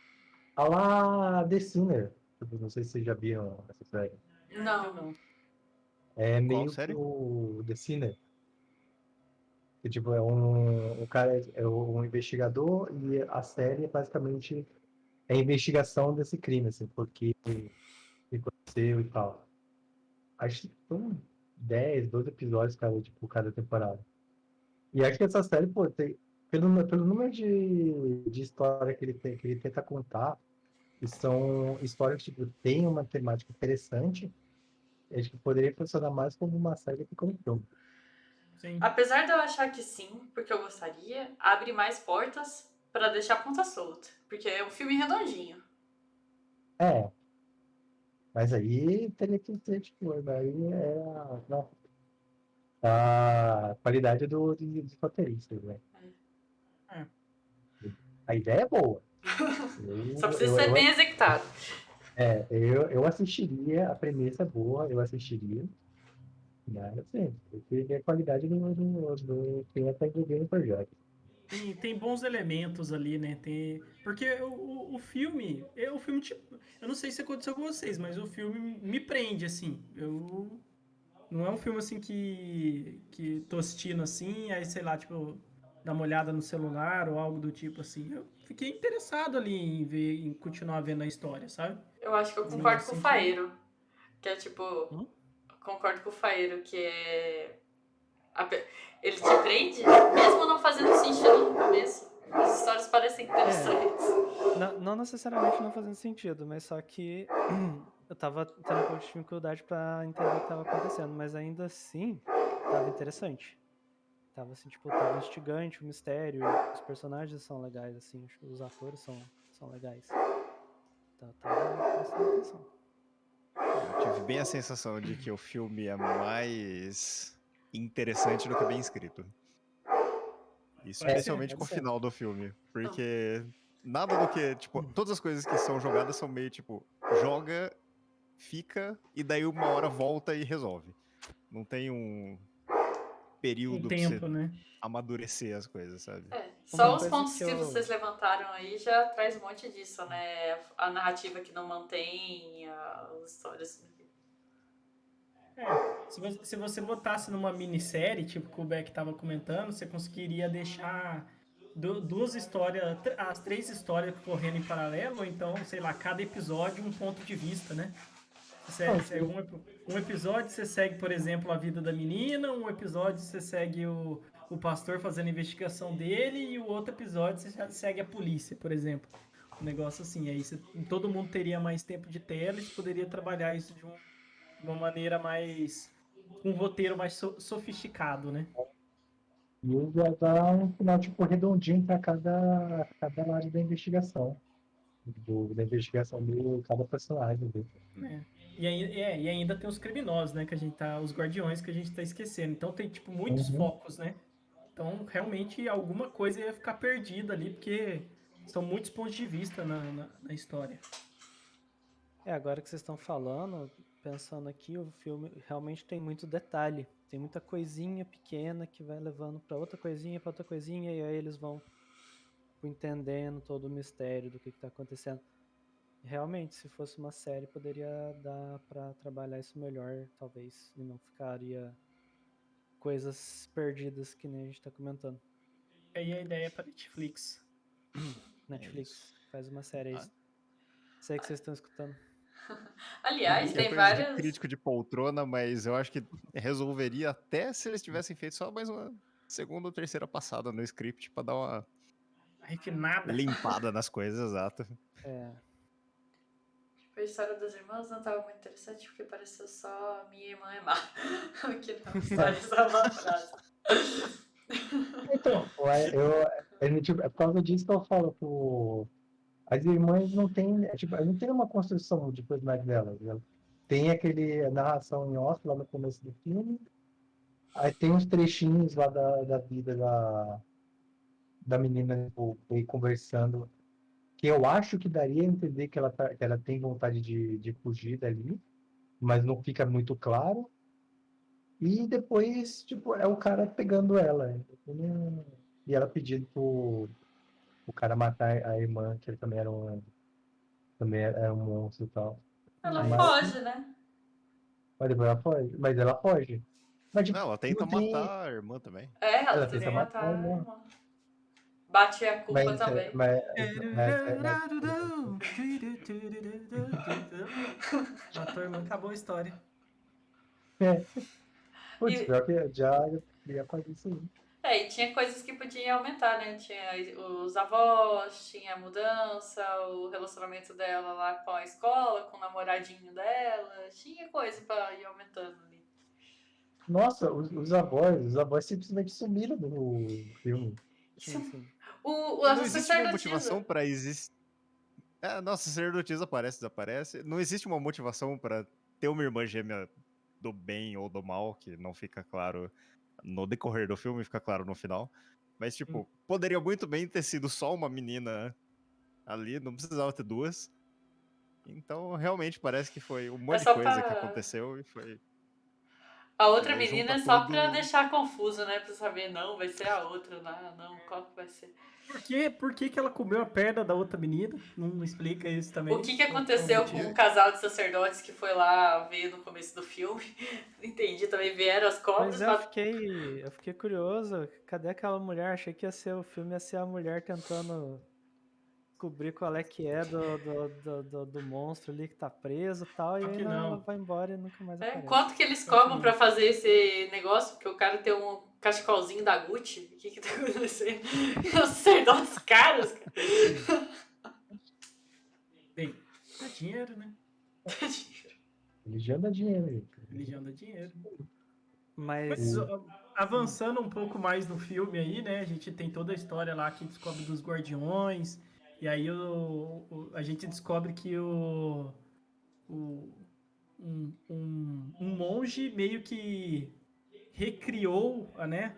a lá The Sinner. Tipo, não sei se vocês já viram essa série. Não. Não. É Qual meio que série? o The Sinner. Que, tipo, um cara, é um investigador e a série é basicamente a investigação desse crime, assim, porque aconteceu e tal. Acho que são 10, 12 episódios, cara, tipo, cada temporada. E acho que essa série, pô, pelo número de história que ele tenta contar, que são histórias que, tipo, tem uma temática interessante, acho que poderia funcionar mais como uma série que como um filme. Sim. Apesar de eu achar que sim, porque eu gostaria, abre mais portas pra deixar a ponta solta. Porque é um filme redondinho. É, mas aí teria que ter, tipo, daí a qualidade dos roteiristas, né? É. A ideia é boa. Só Eu, precisa eu, ser bem eu, executado. eu assistiria, a premissa é boa, eu assistiria, mas assim, eu queria ver a qualidade do quem está envolvido no projeto. Tem bons elementos ali, né? Porque o filme, tipo, eu não sei se aconteceu com vocês, mas o filme me prende, assim. Não é um filme assim que tô assistindo assim, aí sei lá, tipo, dar uma olhada no celular ou algo do tipo assim. Eu fiquei interessado ali em ver, em continuar vendo a história, sabe? Eu acho que eu Um filme concordo com o assim que. Faeiro. Que é tipo. Hum? Concordo com o Faeiro, que é. Ele te prende, mesmo não fazendo sentido no começo. As histórias parecem interessantes. Não necessariamente não fazendo sentido, mas só que eu tava tendo um pouco de dificuldade pra entender o que tava acontecendo, mas ainda assim tava interessante. Tava assim, tipo, tava instigante, o mistério, os personagens são legais, assim, os atores são legais. Tava prestando atenção. Eu tive bem a sensação de que o filme é mais interessante do que bem escrito. Especialmente com Pode o ser. final do filme. Porque nada do que, tipo, todas as coisas que são jogadas são meio tipo, joga, fica, e daí uma hora volta e resolve. Não tem um Um período pra você tempo, né? amadurecer as coisas, sabe? É, Uma só os coisa pontos que que eu... vocês levantaram aí já traz um monte disso, né? A narrativa que não mantém, as histórias. Se você botasse numa minissérie, tipo que o Beck tava comentando, você conseguiria deixar duas histórias, as três histórias correndo em paralelo, ou então, sei lá, cada episódio um ponto de vista, né? Um episódio você segue, por exemplo, a vida da menina, um episódio você segue o pastor fazendo a investigação dele, e o outro episódio você já segue a polícia, por exemplo. Um negócio assim. Aí todo mundo teria mais tempo de tela e você poderia trabalhar isso de uma maneira mais. Com um roteiro mais sofisticado, né? E ele já dá um final, tipo, redondinho para cada área da investigação. Da investigação de cada personagem. É. E ainda tem os criminosos, né? Os guardiões que a gente tá esquecendo. Então tem, tipo, muitos Uhum. focos, né? Então, realmente, alguma coisa ia ficar perdida ali, porque são muitos pontos de vista na história. Agora que vocês estão falando, pensando aqui, o filme realmente tem muito detalhe. Tem muita coisinha pequena que vai levando pra outra coisinha, e aí eles vão entendendo todo o mistério do que tá acontecendo. Realmente, se fosse uma série, poderia dar pra trabalhar isso melhor, talvez, e não ficaria coisas perdidas que nem a gente tá comentando. Aí a ideia é para Netflix. Netflix, faz uma série aí. Ah. Sei que vocês estão escutando. Aliás, Que é tem coisa de várias. crítico de poltrona, mas eu acho que resolveria até se eles tivessem feito só mais uma segunda ou terceira passada no script pra dar uma Refinada. limpada nas coisas, exato. A história das irmãs não estava muito interessante porque pareceu só minha irmã é má. Que não, história só uma frase. Então, é por causa disso que eu falo, as irmãs não têm, não tem uma construção de personagem delas. Tem a narração em off lá no começo do filme, aí tem uns trechinhos lá da vida da menina tipo, aí conversando, que eu acho que daria a entender que que ela tem vontade de fugir dali, mas não fica muito claro. E depois, tipo, é o cara pegando ela. E ela pedindo o cara matar a irmã, que ele também era um monstro e tal. Ela Mas, foge, né? mas depois ela foge. Mas ela foge. Mas, tipo, Não, ela tenta não tem. matar a irmã também. Ela Ela tenta tenta Tem. matar a matar a irmã. irmã. Bate a culpa Mas, também. Matou a irmã, acabou a história. putz, E, pior que já ia fazer isso aí. e tinha coisas que podiam aumentar, né? Tinha os avós, tinha a mudança, o relacionamento dela lá com a escola, com o namoradinho dela. Tinha coisa pra ir aumentando ali. Nossa, os avós simplesmente sumiram do filme. Sim. E A não existe uma motivação sacerdotisa. pra existir. É, nossa, a sacerdotisa aparece, desaparece. Não existe uma motivação pra ter uma irmã gêmea do bem ou do mal, que não fica claro no decorrer do filme, fica claro no final. Mas, tipo, poderia muito bem ter sido só uma menina ali, não precisava ter duas. Então, realmente, parece que foi um É monte de só coisa que pra. aconteceu e foi. A outra Junta menina é só pra tudo. deixar confuso, né? Pra saber, não, vai ser a outra, não, qual que vai ser. Por que ela comeu a perna da outra menina? Não explica isso também. O que Qual é o aconteceu com motivo? o casal de sacerdotes que foi lá ver no começo do filme? Não entendi também, vieram as cobras. Pois é, eu fiquei curioso. Cadê aquela mulher? Achei que o filme ia ser a mulher tentando descobrir qual é que é do monstro ali que tá preso e tal. E Só aí que não, ela não. vai embora e nunca mais aparece. Quanto que eles Só que cobram não. pra fazer esse negócio? Porque o cara tem um cachecolzinho da Gucci. O que tá acontecendo? Os sacerdotes caros, cara. Bem, dá dinheiro, né? Religião dá dinheiro, gente. Religião dá dinheiro. Mas Mas avançando um pouco mais no filme aí, né? A gente tem toda a história lá que descobre dos guardiões. E aí a gente descobre que um monge meio que recriou, né?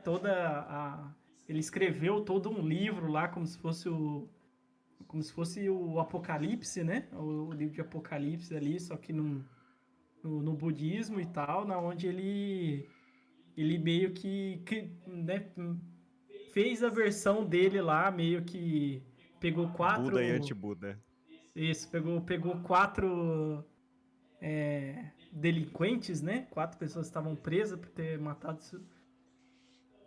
Ele escreveu todo um livro lá como se fosse o Apocalipse, né? O livro de Apocalipse ali, só que no budismo e tal, na onde ele meio que né, fez a versão dele lá, meio que pegou Buda e anti-Buda. Isso, pegou 4 delinquentes, né? 4 pessoas estavam presas por ter matado.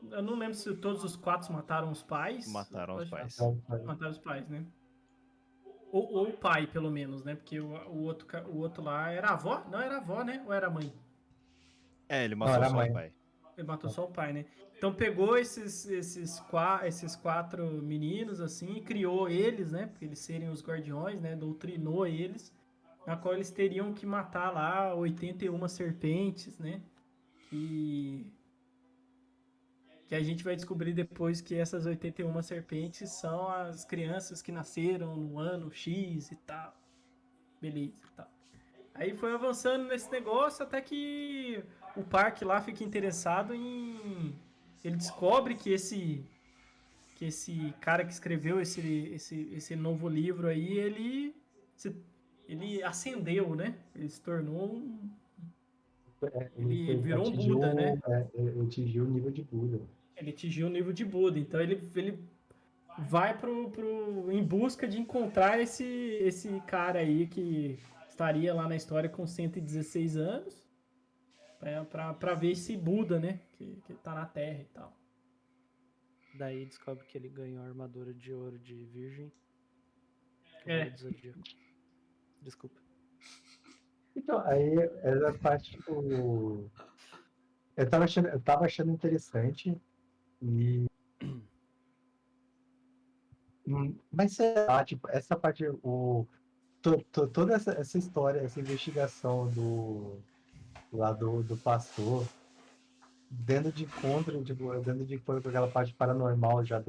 Eu não lembro se todos os 4 mataram os pais. Mataram os pais. Então, Mataram os pais, né? Ou o pai, pelo menos, né? Porque o outro lá era a avó? Não era a avó, né? Ou era a mãe? É, ele Não, matou era a só o mãe. pai. Ele matou só o pai, né? Então pegou esses quatro meninos, assim, e criou eles, né? Porque eles serem os guardiões, né? Doutrinou eles, na qual eles teriam que matar lá 81 serpentes, né? Que, que a gente vai descobrir depois que essas 81 serpentes são as crianças que nasceram no ano X e tal. Beleza e tal. Aí foi avançando nesse negócio até que o parque lá fica interessado em. Ele descobre que esse cara que escreveu esse novo livro aí, ele ascendeu, né? Ele se tornou um. Ele virou um Buda, né? Ele atingiu o nível de Buda. Ele atingiu o nível de Buda. Então ele vai em busca de encontrar esse cara aí que estaria lá na história com 116 anos. Pra ver esse Buda, né? Que tá na Terra e tal. Daí descobre que ele ganhou a armadura de ouro de Virgem. É. Cavaleiro do Zodíaco. Desculpa. Então, aí essa parte, tipo, eu tava achando interessante e mas sei lá, tipo, essa parte, toda essa história, essa investigação lá do pastor, dentro de encontro com aquela parte paranormal já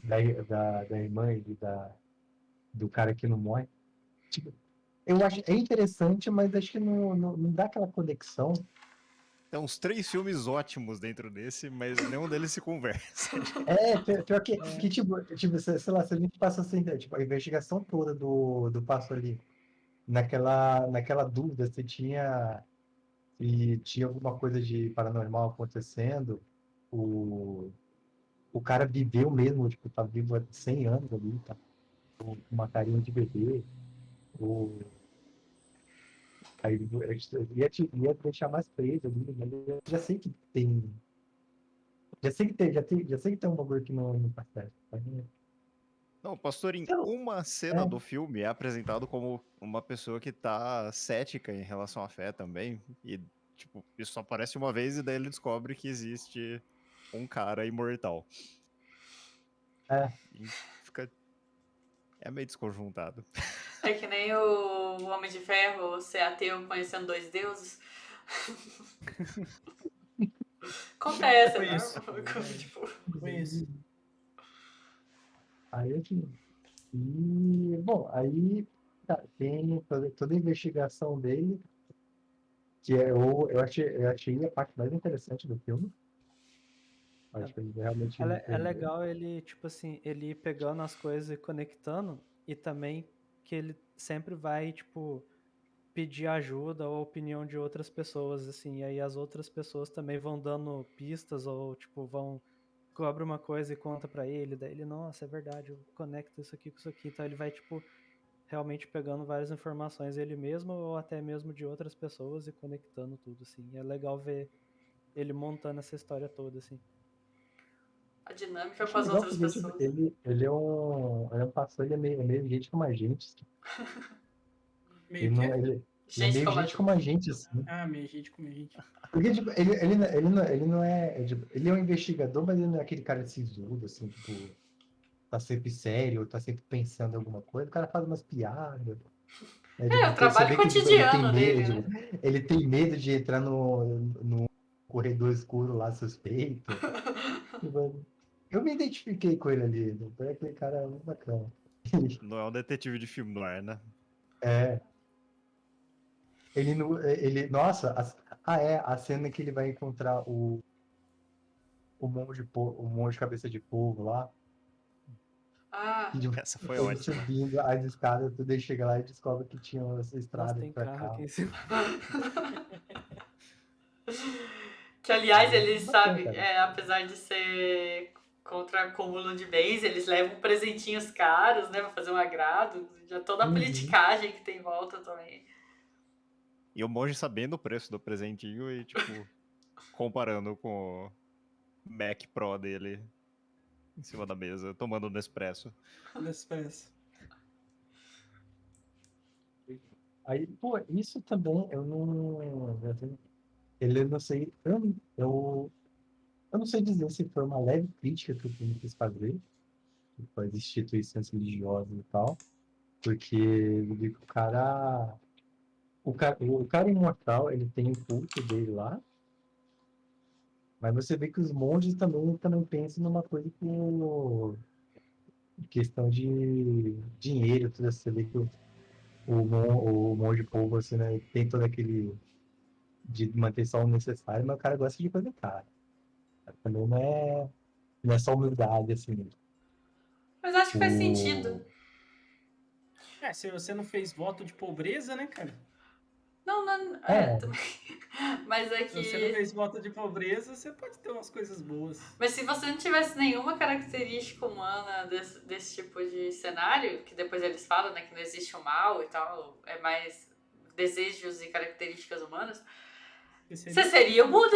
da irmã e do cara que não morre. Tipo, eu acho é interessante, mas acho que não dá aquela conexão. Tem uns 3 filmes ótimos dentro desse, mas nenhum deles se conversa. Pior que tipo, sei lá, se a gente passa assim, tipo, a investigação toda do pastor ali, naquela dúvida se tinha alguma coisa de paranormal acontecendo, o, o cara viveu mesmo, tipo, tá vivo há 100 anos ali, tá com uma carinha de bebê, o, aí ia deixar mais preso ali, mas eu já sei que tem, já sei que tem um bagulho que não tá certo. Não, o pastor em Sei lá, uma cena é, do filme é apresentado como uma pessoa que tá cética em relação à fé também. E, tipo, isso só aparece uma vez e daí ele descobre que existe um cara imortal. é, E fica. É meio desconjuntado. É que nem o Homem de Ferro ser ateu conhecendo dois deuses. Acontece, Foi né? isso. Tipo, Foi isso. aí aqui. E, bom, aí tá, tem toda a investigação dele, que eu achei a parte mais interessante do filme. Acho que ele realmente me É prendeu. legal ele, tipo assim, ele ir pegando as coisas e conectando, e também que ele sempre vai, tipo, pedir ajuda ou opinião de outras pessoas, assim, e aí as outras pessoas também vão dando pistas ou, tipo, cobre uma coisa e conta pra ele, daí ele, nossa, é verdade, eu conecto isso aqui com isso aqui, então ele vai, tipo, realmente pegando várias informações ele mesmo ou até mesmo de outras pessoas e conectando tudo, assim, e é legal ver ele montando essa história toda, assim. a dinâmica com Acho as legal outras porque tipo, pessoas. ele é um pastor, ele é meio gente como a gente. Assim. Meio Ele, que não, é? ele é Gente meio como a gente como a gente. gente, assim. Ah, meio gente com gente. Porque, tipo, ele não é um investigador, mas ele não é aquele cara sisudo, assim, tipo, tá sempre sério, tá sempre pensando em alguma coisa. O cara faz umas piadas. Né? É, Tipo, o você trabalho vê que tipo, ele tem cotidiano dele, medo, né? tipo, ele tem medo de entrar no corredor escuro lá suspeito. Tipo, eu me identifiquei com ele ali, né? Foi aquele cara muito bacana. Não é um detetive de filme no ar, né? É, nossa, a cena que ele vai encontrar o monge cabeça de polvo lá, Ah, que tipo, Essa foi ele ótima. subindo as escadas, tudo aí chega lá e descobre que tinha essa Nossa, estrada tem pra carro aqui cá. em cima. que aliás, É eles bacana, sabem, cara. apesar de ser contra acúmulo de bens, eles levam presentinhos caros, né, pra fazer um agrado. Já toda a Uhum. politicagem que tem em volta também. E o monge sabendo o preço do presentinho e, tipo, comparando com o Mac Pro dele em cima da mesa, tomando Nespresso. Nespresso. Aí, pô, isso também eu não. Ele eu não sei. Eu não sei dizer se foi uma leve crítica que o filme quis fazer, tipo, as instituições religiosas e tal, porque eu vi que o cara imortal, ele tem o culto dele lá, mas você vê que os monges também pensam numa coisa questão de dinheiro, tudo assim. Você vê que o monge povo, assim, né, tem todo aquele de manter só o necessário, mas o cara gosta de coisa cara. Também não é só humildade, assim. Mas acho que faz O, sentido. Se você não fez voto de pobreza, né, cara? Não, não, é, também. Mas é Se você não que. fez voto de pobreza, você pode ter umas coisas boas. Mas se você não tivesse nenhuma característica humana desse tipo de cenário, que depois eles falam, né, que não existe o mal e tal, é mais desejos e características humanas, Você você seria... seria o Buda.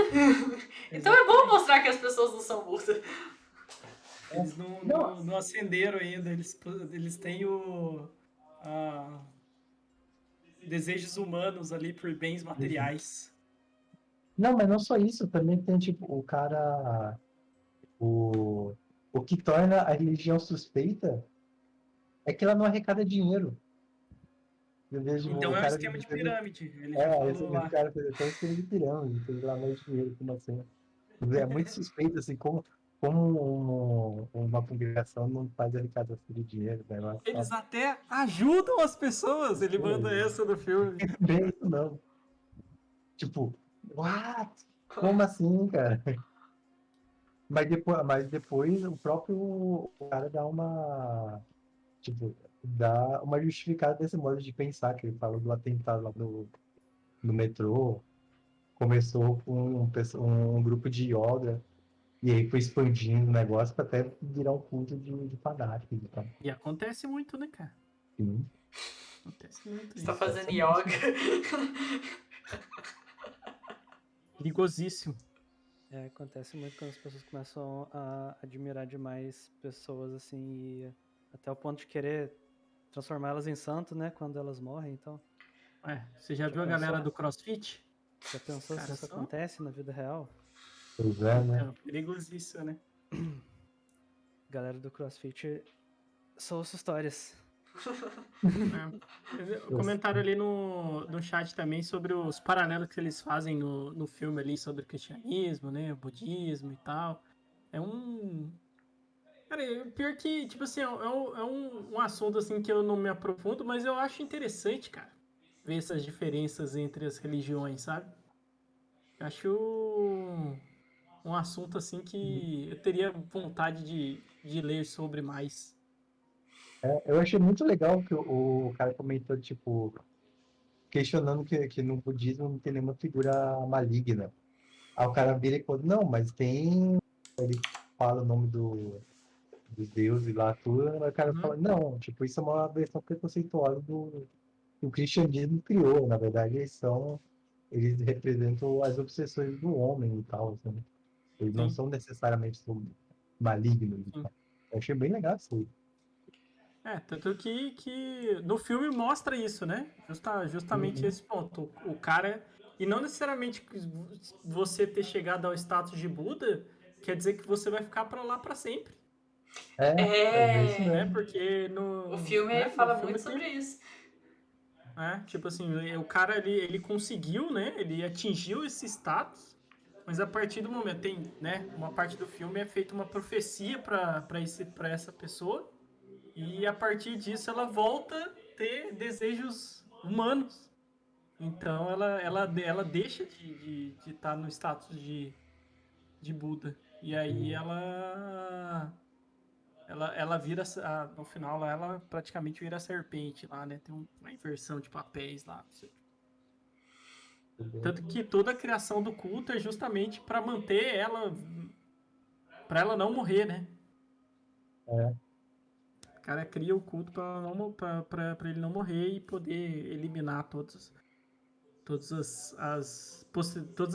Então é bom Exatamente. mostrar que as pessoas não são Buda. Eles não, não, não, não acenderam ainda, eles têm a- desejos humanos ali por bens materiais. não, mas não só isso, também tem, tipo, o, o que torna a religião suspeita é que ela não arrecada dinheiro. Eu vejo Então o é um cara esquema de dizendo, pirâmide, ele já falou esse lá. cara fez até um esquema de pirâmide, fez lavagem de dinheiro, como assim? É muito suspeito, assim, como uma congregação não faz arrecadação de dinheiro, né? Ela só, Eles até ajudam as pessoas, ele manda essa no filme. bem isso não. Tipo, what? Como assim, cara? Mas depois o próprio cara dá uma justificada desse modo de pensar, que ele fala do atentado lá no metrô. Começou com um grupo de yoga, e aí foi expandindo o negócio para até virar um culto de fanáticos e tal. E acontece muito, né, cara? Sim, Acontece muito Você tá isso. fazendo acontece yoga. muito. Perigosíssimo. Acontece muito quando as pessoas começam a admirar demais pessoas, assim, e até o ponto de querer transformá-las em santo, né, quando elas morrem, então. Você já Já viu a galera pensou? do CrossFit? Já Os pensou se caras isso são... acontece na vida real? Pois é, né? Então, perigosíssimo, né? Galera do CrossFit, só ouço histórias. O comentário ali no chat também sobre os paralelos que eles fazem no filme ali sobre o cristianismo, né? O budismo e tal. É um. Cara, pior que, tipo assim, é um assunto assim que eu não me aprofundo, mas eu acho interessante, cara, ver essas diferenças entre as religiões, sabe? Eu acho um assunto assim que eu teria vontade de ler sobre mais. Eu achei muito legal que o cara comentou, tipo, questionando que no budismo não tem nenhuma figura maligna. Aí o cara vira e fala, não, mas tem. Ele fala o nome dos deuses lá, tudo, mas o cara Uhum. fala, não, tipo, isso é uma versão preconceituosa que o cristianismo criou. Na verdade, eles representam as obsessões do homem e tal, assim. Eles não Sim, são necessariamente malignos e sim. tal. Eu achei bem legal isso aí. Tanto que no filme mostra isso, né? Justamente Uhum. esse ponto. O cara. E não necessariamente você ter chegado ao status de Buda quer dizer que você vai ficar pra lá pra sempre, É isso É. né? mesmo. Porque O no, filme né, no fala filme muito sobre tem. isso. Tipo assim, o cara ele conseguiu, né? Ele atingiu esse status, mas a partir do momento tem, né? Uma parte do filme é feita uma profecia para essa pessoa. E a partir disso ela volta a ter desejos humanos. Então ela deixa de estar no status de Buda. E aí ela vira, no final lá, ela praticamente vira serpente lá, né? Tem uma inversão de papéis lá. Tanto que toda a criação do culto é justamente para manter ela, para ela não morrer, né? É. O cara cria o culto para ele não morrer e poder eliminar todas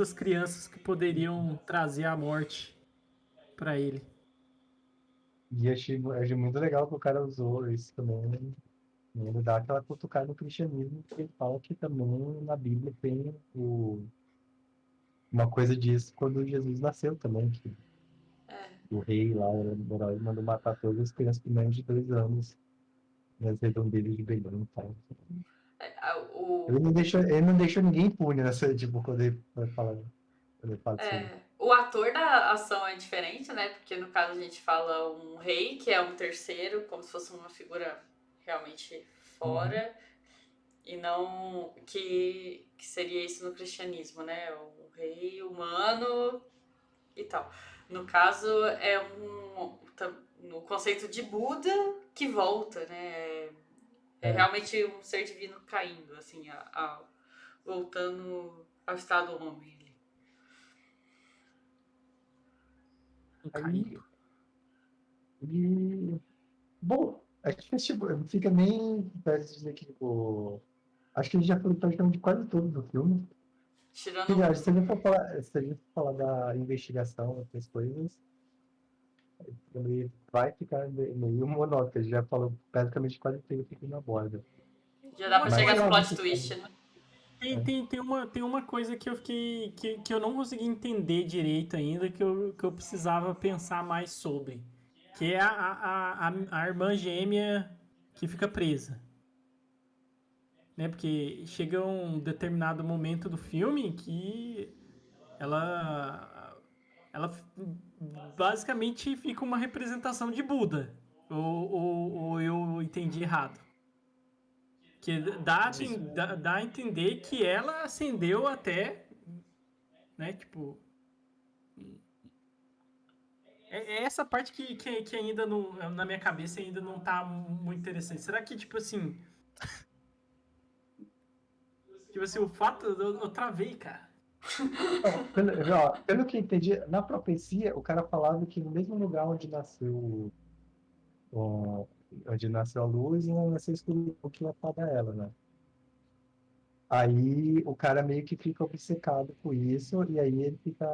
as crianças que poderiam trazer a morte para ele. E achei muito legal que o cara usou isso também E ele dá aquela cutucada no cristianismo, que ele fala que também na Bíblia tem uma coisa disso quando Jesus nasceu também, que É, o rei lá, o herói, mandou matar todas as crianças com menos de 2 anos nas redondezas de Belém e tal. o, Ele não deixou ninguém impune nessa, tipo, quando ele fala disso aí. o ator da ação é diferente, né? Porque no caso a gente fala um rei, que é um terceiro, como se fosse uma figura realmente Uhum. fora, e não que seria isso no cristianismo, né? Um rei humano e tal. No caso, é no conceito de Buda que volta, né? É É. realmente um ser divino caindo, assim, voltando ao estado homem. Caindo. Aí, e, bom, acho que tipo, fica nem parece dizer que, tipo, acho que a gente já falou praticamente de quase tudo do filme. Tirando Filho, um. se a gente for falar da investigação, outras coisas, ele vai ficar meio monótono, a gente já falou praticamente quase tudo que na borda. Já dá pra Uma Mas chegar tem no coisa algum plot que twist, né? tem uma coisa que eu fiquei. Que eu não consegui entender direito ainda, que eu precisava pensar mais sobre. Que é a irmã gêmea que fica presa. Né? Porque chega um determinado momento do filme que ela. Ela basicamente fica uma representação de Buda. Ou eu entendi errado. Que dá a entender que ela ascendeu até, né? Tipo, é essa parte que ainda não, na minha cabeça ainda não tá muito interessante. Será que, tipo assim, o fato, eu travei, cara. Não, pelo que eu entendi, na profecia, o cara falava que no mesmo lugar o- onde nasceu a luz, ia nascer a escuridão que ia apagar ela, né? Aí o cara meio que fica obcecado com isso, e aí ele fica.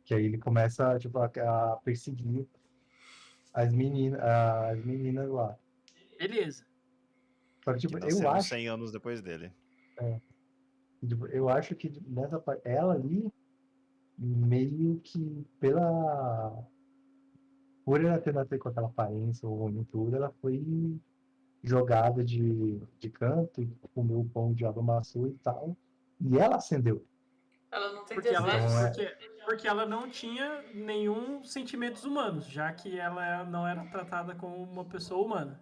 Que aí ele começa, tipo, a perseguir as meninas lá. Beleza. Só que, Que tipo, nasceram 100 anos depois dele. é, tipo, eu acho que nessa parte, ela ali, meio que por ela ter nascido com aquela aparência ou em tudo, ela foi jogada de canto e comeu o pão de água maçã e tal. E ela acendeu. Ela não tem Porque ela, Então, desejos. porque ela não tinha nenhum sentimentos humanos, já que ela não era tratada como uma pessoa humana.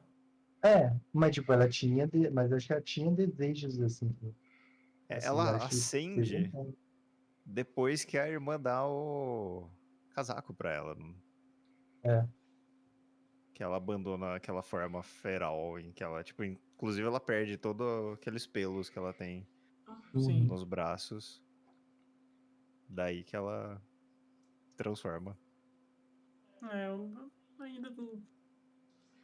mas tipo, ela tinha, mas acho que ela tinha desejos assim, Ela acho que seja acende depois que a irmã dá o casaco pra ela. é, Que ela abandona aquela forma feral em que ela, tipo, inclusive ela perde todos aqueles pelos que ela tem Sim. uhum. nos braços. Daí que ela transforma. Eu ainda não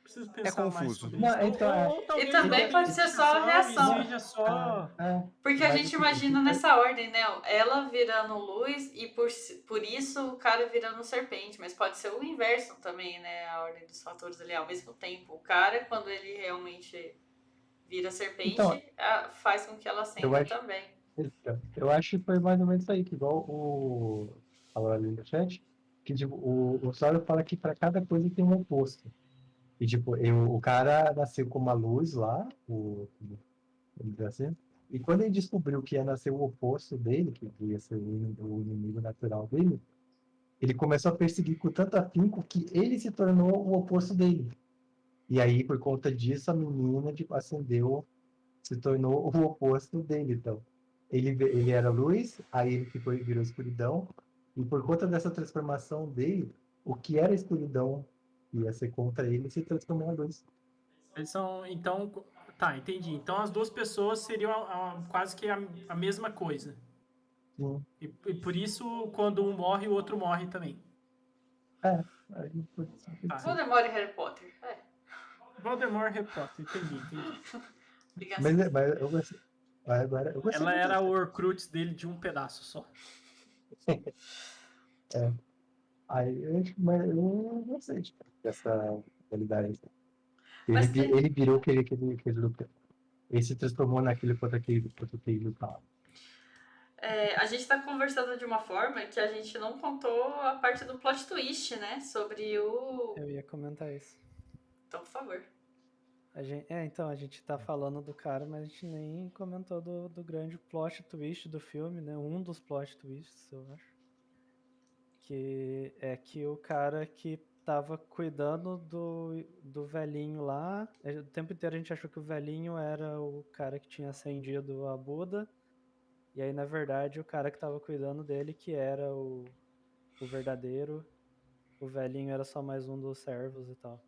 preciso É pensar mais confuso. sobre isso. Não, então, Ou E talvez eu também pode pense ser que é só a só e reação. seja só. Porque a mas gente assim, imagina nessa ordem, né? Ela virando luz e por isso o cara virando serpente. Mas pode ser o inverso também, né? A ordem dos fatores ali ao mesmo tempo. O cara, quando ele realmente vira então, serpente, faz com que ela eu acenda acho, também. eu acho que foi mais ou menos isso aí, que igual falou ali no chat, que tipo, o Saulo fala que para cada coisa tem um oposto. E tipo, o cara nasceu com uma luz lá, vamos dizer assim, e quando ele descobriu que ia nascer o oposto dele, que ia ser o inimigo natural dele, ele começou a perseguir com tanto afinco que ele se tornou o oposto dele. E aí, por conta disso, a menina tipo, acendeu, se tornou o oposto dele. Então, ele era luz, aí ele virou escuridão, e por conta dessa transformação dele, o que era escuridão ia ser contra ele se transformou em luz. Eles são. Então. Tá, entendi. Então as duas pessoas seriam quase que a mesma coisa. Sim. E por isso, quando um morre, o outro morre também. Aí pode Tá. ser. Voldemort e Harry Potter. Voldemort e Harry Potter, entendi. Ligação. Mas eu gostei. Agora, eu gostei Ela muito era dessa. o Horcrux dele de um pedaço só. Aí, mas eu não sei dessa qualidade. Mas tem- Ele virou aquele lutador. Ele se transformou naquele contra aquele lutava. a gente tá conversando de uma forma que a gente não contou a parte do plot twist, né? Sobre o. Eu ia comentar isso. Então, por favor. Então, a gente tá falando do cara, mas a gente nem comentou do grande plot twist do filme, né? Um dos plot twists, eu acho. Que é que o cara que tava cuidando do velhinho lá, o tempo inteiro a gente achou que o velhinho era o cara que tinha acendido a Buda, e aí, na verdade, o cara que tava cuidando dele, que era o verdadeiro, o velhinho era só mais um dos servos e tal.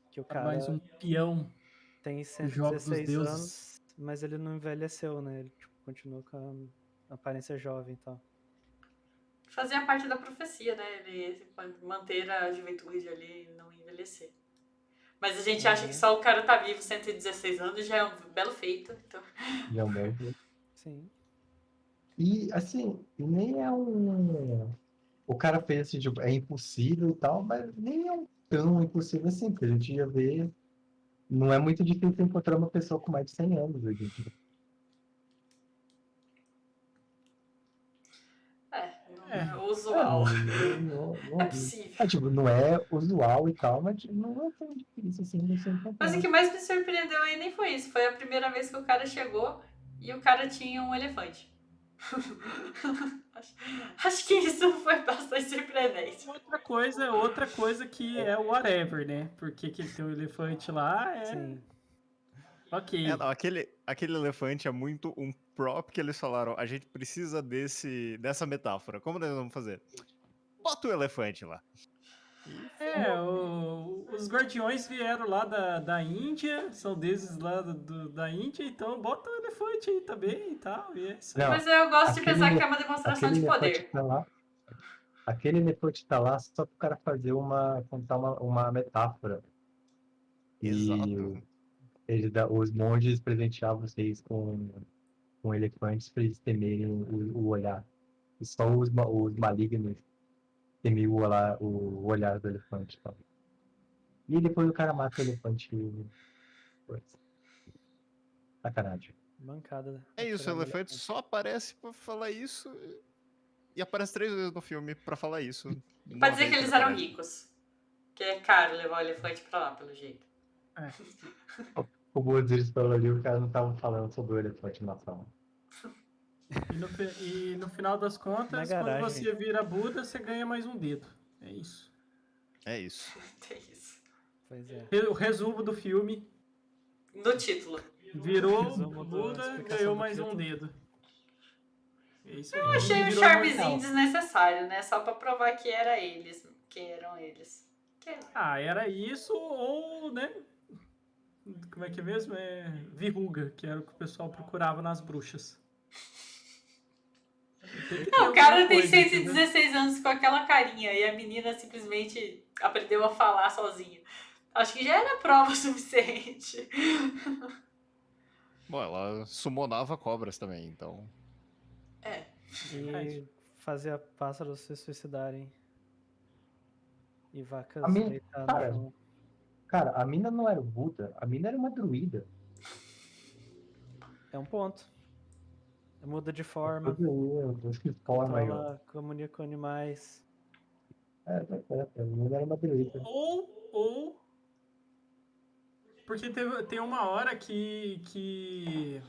Que o Era mais um cara peão tem do jogo dos 116 deuses. anos, mas ele não envelheceu, né? Ele tipo, continua com a aparência jovem e tal. Fazia parte da profecia, né? Ele manter a juventude ali e não envelhecer. Mas a gente acha que só o cara tá vivo 116 anos já é um belo feito. Então... Realmente. Sim. E assim, nem é um. O cara fez assim, tipo, é impossível e tal, mas nem é um tão impossível assim, porque a gente já vê. Não é muito difícil encontrar uma pessoa com mais de 100 anos hoje em dia. Não é o usual. É possível. Tipo, não é usual e tal, mas não é tão difícil assim de você encontrar. Mas o que mais me surpreendeu aí nem foi isso. Foi a primeira vez que o cara chegou e o cara tinha um elefante. Acho que isso foi bastante surpreendente. Outra coisa que é o whatever, né? Porque que ele tem um elefante lá Sim. Ok. Não, aquele elefante é muito um prop que eles falaram. A gente precisa dessa metáfora. Como nós vamos fazer? Bota o elefante lá. Os guardiões vieram lá da Índia, são deuses lá da Índia, então bota o elefante aí também e tal. E é isso aí. Não, Mas eu gosto de aquele pensar que ele- é uma demonstração aquele de elefante poder. tá lá. Aquele elefante tá lá só para o cara fazer contar uma metáfora. Exato. E os monges presenteavam os reis com elefantes para eles temerem o olhar. E só os malignos temiam o olhar do elefante. Tá? E depois o cara mata o elefante. Pois. Sacanagem. Mancada. É isso, o atirar no elefante só aparece pra falar isso e aparece 3 vezes no filme pra falar isso. Pra Uma dizer vez que eles ele eram aparece. ricos. Que é caro levar o elefante pra lá, pelo jeito. Como eles falaram ali, o cara não tava falando sobre o elefante na sala. E no final das Na contas, quando garagem. você vira Buda, você ganha mais um dedo. É isso. É isso. Tem isso. Pois é. O resumo do filme: No título. virou Resumo da Buda, explicação ganhou do mais um título. dedo. É isso aí. Eu achei E um virou charmezinho imortal. desnecessário, né? Só pra provar que era eles. Que eram eles. Era isso ou, né? Como é que é mesmo? Verruga, que era o que o pessoal procurava nas bruxas. Tem que ter Não, o cara alguma tem coisa, entendeu? 116 anos com aquela carinha e a menina simplesmente aprendeu a falar sozinha. Acho que já era prova suficiente. Bom, ela summonava cobras também, então. É. E fazia pássaros se suicidarem. E vacas A mina, deitar no cara, chão. cara, a mina não era o Buda, a mina era uma druida. É um ponto. Muda de forma. Deus que forma aí, ó. Controla, comunica com animais. A mina era uma druida. Ou porque tem uma hora que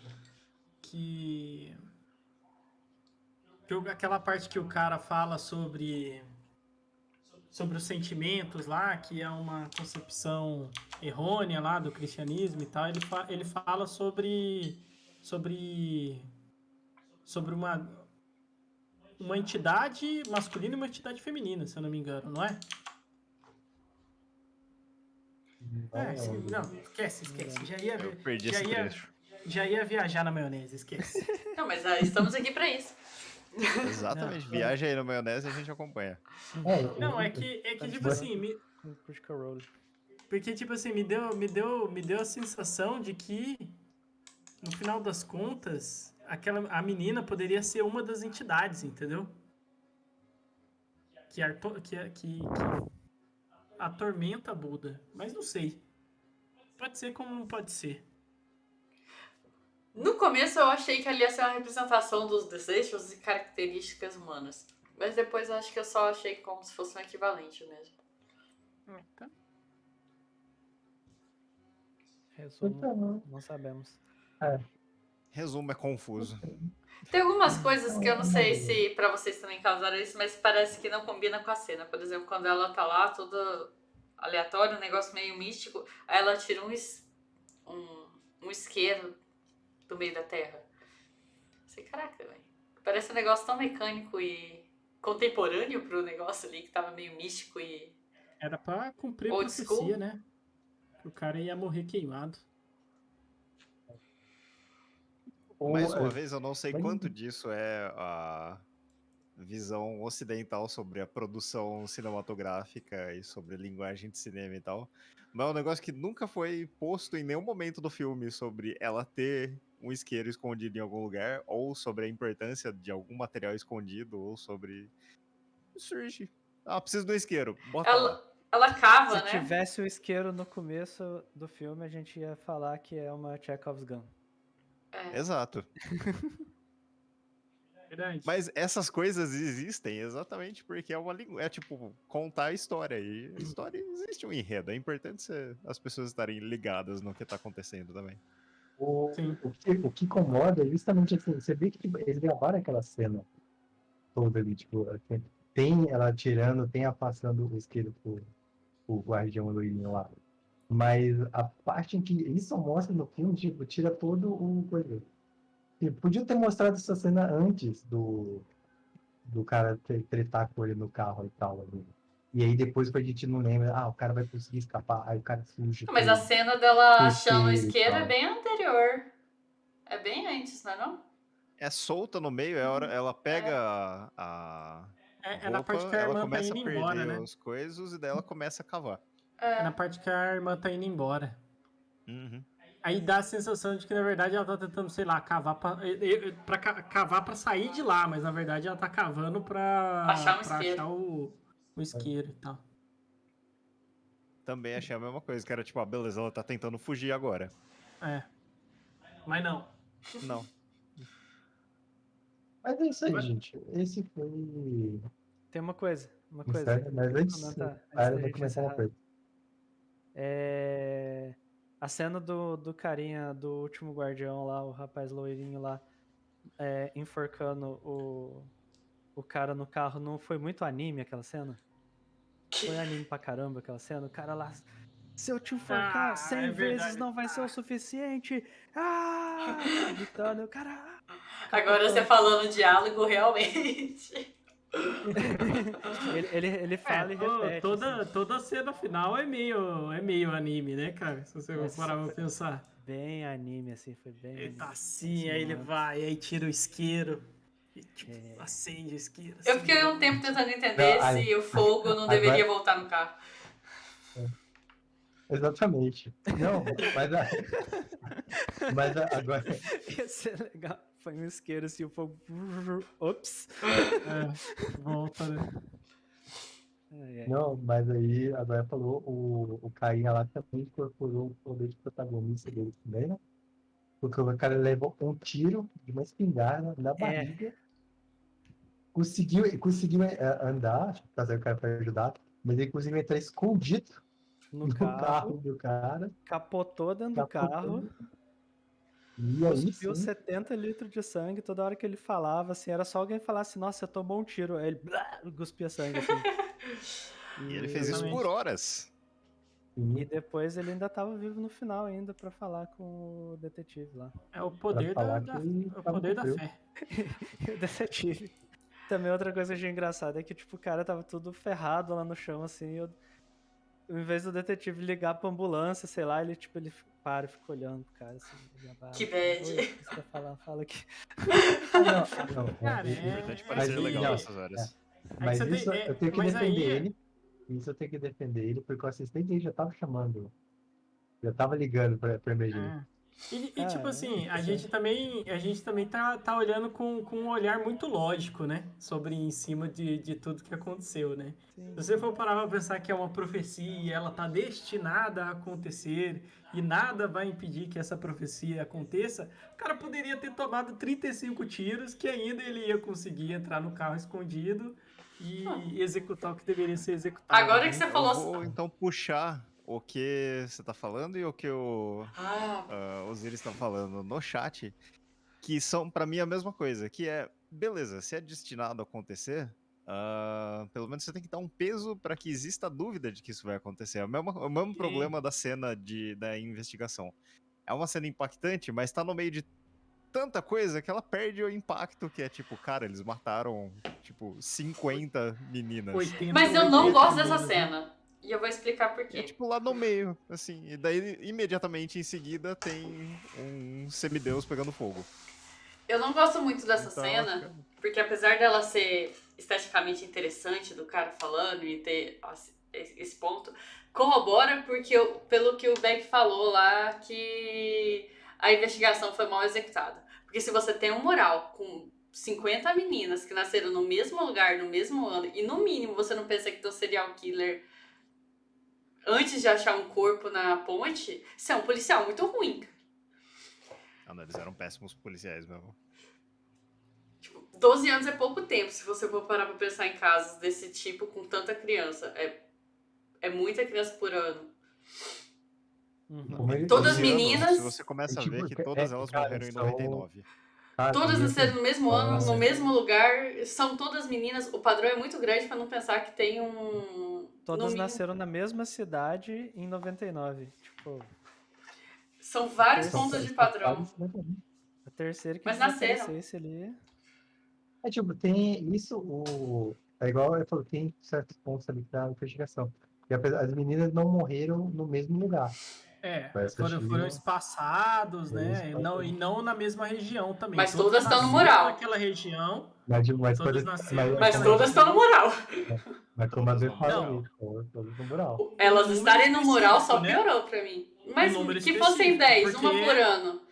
aquela parte que o cara fala sobre os sentimentos lá, que é uma concepção errônea lá do cristianismo e tal, ele fala sobre uma entidade masculina e uma entidade feminina, se eu não me engano, não é? Não, esquece. Eu perdi esse trecho. Já ia viajar na maionese, esquece. Não, mas estamos aqui pra isso. Exatamente. Não. Viaja aí na maionese e a gente acompanha. Não, é que tipo assim, Com Critical Role. porque tipo assim, me deu a sensação de que no final das contas, a menina poderia ser uma das entidades, entendeu? Que atormenta a Buda, mas não sei. Pode ser como não pode ser. No começo eu achei que ali ia ser uma representação dos desejos e características humanas. Mas depois eu acho que eu só achei como se fosse um equivalente mesmo. Tá. Resumo, Então, não sabemos. Resumo, é confuso. Tem algumas coisas que eu não sei se pra vocês também causaram isso, mas parece que não combina com a cena. Por exemplo, quando ela tá lá, toda aleatória, um negócio meio místico, aí ela tira um isqueiro do meio da terra. Sei, caraca, velho. Parece um negócio tão mecânico e contemporâneo pro negócio ali, que tava meio místico e Era pra cumprir a old profecia, school. né? Que o cara ia morrer queimado. Mais uma é, vez, eu não sei mas- quanto disso é a visão ocidental sobre a produção cinematográfica e sobre linguagem de cinema e tal. Mas é um negócio que nunca foi posto em nenhum momento do filme sobre ela ter um isqueiro escondido em algum lugar, ou sobre a importância de algum material escondido, ou sobre. Surge. Ah, preciso do isqueiro. Bota lá. Ela cava, Se né? tivesse o isqueiro no começo do filme, a gente ia falar que é uma Chekhov's Gun. É. Exato. Verdade. Mas essas coisas existem exatamente porque é uma língua. É tipo, contar a história. E a história existe um enredo. É importante as pessoas estarem ligadas no que tá acontecendo também. Sim. O que incomoda é justamente assim, você vê que tipo, eles gravaram aquela cena toda ali, tipo, assim, tem ela tirando, tem ela passando o isqueiro pro guardião loirinho lá. Mas a parte em que isso mostra no filme, tipo, tira todo o coisa. Tipo, podia ter mostrado essa cena antes do cara tretar com ele no carro e tal. Ali. E aí depois que a gente não lembra, o cara vai conseguir escapar, aí o cara surge Mas a cena dela com achando o isqueiro e isqueiro é tal. bem anterior. É bem antes, não é não? É solta no meio, ela pega a É na parte roupa, que a ela irmã tá começa a indo embora, perder né? as coisas e daí ela começa a cavar. É na parte que a irmã tá indo embora. Uhum. Aí dá a sensação de que, na verdade, ela tá tentando, sei lá, cavar cavar pra sair de lá, mas na verdade ela tá cavando Achar um pra isqueiro. achar o isqueiro e tal. Também achei a mesma coisa, que era tipo, beleza, ela tá tentando fugir agora. É. Mas não. Não. Mas é isso aí, Mas- gente. Esse foi. Tem uma coisa que eu Sério, mas queria antes, comentar, a antes Ela da vai gente comentar uma encerrar. coisa. A cena do carinha do último guardião lá, o rapaz loirinho lá, enforcando o cara no carro, não foi muito anime aquela cena? Foi anime pra caramba aquela cena. O cara lá, se eu te enforcar 100 é vezes verdade. não vai ser o suficiente. Gritando, o cara. Agora você falando o diálogo, realmente. ele fala e repete. assim. Toda cena final é meio anime, né, cara? Se você Mas parar pra foi pensar. bem anime, assim, foi bem Ele tá anime. assim, Esse aí ele momento. vai, aí tira o isqueiro. E, tipo, acende o isqueiro. Eu assim, fiquei um tempo tentando entender Não, se o fogo não deveria voltar no carro. Exatamente. Não, agora. Ia ser legal. Foi um isqueiro assim, o fogo. Ops! Volta, né? Não, mas aí agora falou, o carinha lá também incorporou o poder de protagonista dele também, né? Porque o cara levou um tiro de uma espingarda na barriga, conseguiu andar, acho que trazer o cara para ajudar, mas ele conseguiu entrar escondido No no carro carro, do cara. capotou dentro do carro, E aí cuspiu sim, 70 litros de sangue. Toda hora que ele falava, assim, era só alguém falar assim: nossa, você tomou um tiro. Aí ele cuspia sangue, assim. E ele fez isso por horas. E depois ele ainda tava vivo no final ainda pra falar com o detetive lá. É o pra poder falar da que o tava poder da com frio. fé. E o detetive. Também outra coisa que eu achei engraçada é que, tipo, o cara tava tudo ferrado lá no chão, assim. Em vez do detetive ligar pra ambulância, sei lá, ele para e fica olhando pro cara, assim. Ele abaixa. Que bad. Oi, o que você quer falar? Fala aqui. Não, Cara, É importante é parecer que- legal não, nessas horas. Mas você tem- isso eu tenho que mas defender aí- ele. Isso eu tenho que defender ele, porque o assistente dele já tava chamando, já tava ligando pra emergência. E, tipo Ah, assim, é, a gente também tá olhando com um olhar muito lógico, né? Sobre em cima de tudo que aconteceu, né? sim, Se você sim. for parar pra pensar que é uma profecia e ela tá destinada a acontecer e nada vai impedir que essa profecia aconteça, o cara poderia ter tomado 35 tiros que ainda ele ia conseguir entrar no carro escondido e executar o que deveria ser executado, Agora que né? você Eu falou. vou então puxar o que você tá falando e o que Ah, os Osiris estão falando no chat, que são pra mim a mesma coisa, que é, beleza, se é destinado a acontecer, pelo menos você tem que dar um peso pra que exista dúvida de que isso vai acontecer. É o mesmo Sim. problema da cena da investigação. É uma cena impactante, mas tá no meio de tanta coisa que ela perde o impacto, que é tipo, cara, eles mataram, tipo, 50 meninas. 80 mas ou eu não 80 gosto dessa meninas, né? cena. E eu vou explicar por E é quê. tipo lá no meio, assim. E daí, imediatamente em seguida, tem um semideus pegando fogo. Eu não gosto muito dessa Então ela cena, fica. porque apesar dela ser esteticamente interessante, do cara falando e ter esse ponto, corrobora porque pelo que o Beck falou lá, que a investigação foi mal executada. Porque se você tem um mural com 50 meninas que nasceram no mesmo lugar, no mesmo ano, e no mínimo você não pensa que tem um serial killer antes de achar um corpo na ponte, você é um policial muito ruim. Ah, não, eles eram péssimos policiais mesmo. Tipo, 12 anos é pouco tempo, se você for parar pra pensar em casos desse tipo com tanta criança. É muita criança por ano. Uhum. Como ele, Todas 12 ele, anos, se meninas, você começa a ver tipo, que todas elas cara, morreram em são, 99. cara, todas e nasceram assim, no mesmo ano, no são, mesmo lugar, são todas meninas. O padrão é muito grande pra não pensar que tem um. No Todas mínimo. nasceram na mesma cidade em 99. Tipo, São a, vários ter pontos de são padrão. quase 50 anos. a terceira que Mas nasceram. desaparecesse ali. É tipo, tem isso, é igual eu falei, tem certos pontos ali da investigação. E as meninas não morreram no mesmo lugar. É, Parece que foram tinham espaçados, eles né? E não na mesma região também. Mas Todas todas estão no nasceram mural. naquela região, mas, todas quando, nasceram Mas naquela todas estão no região. mural. mas como a Todas Bê no fala mural. Não, ali, todas no mural. um Elas número estarem no mural só específico, né? piorou pra mim. Um Mas número que fossem específico, 10, uma por ano.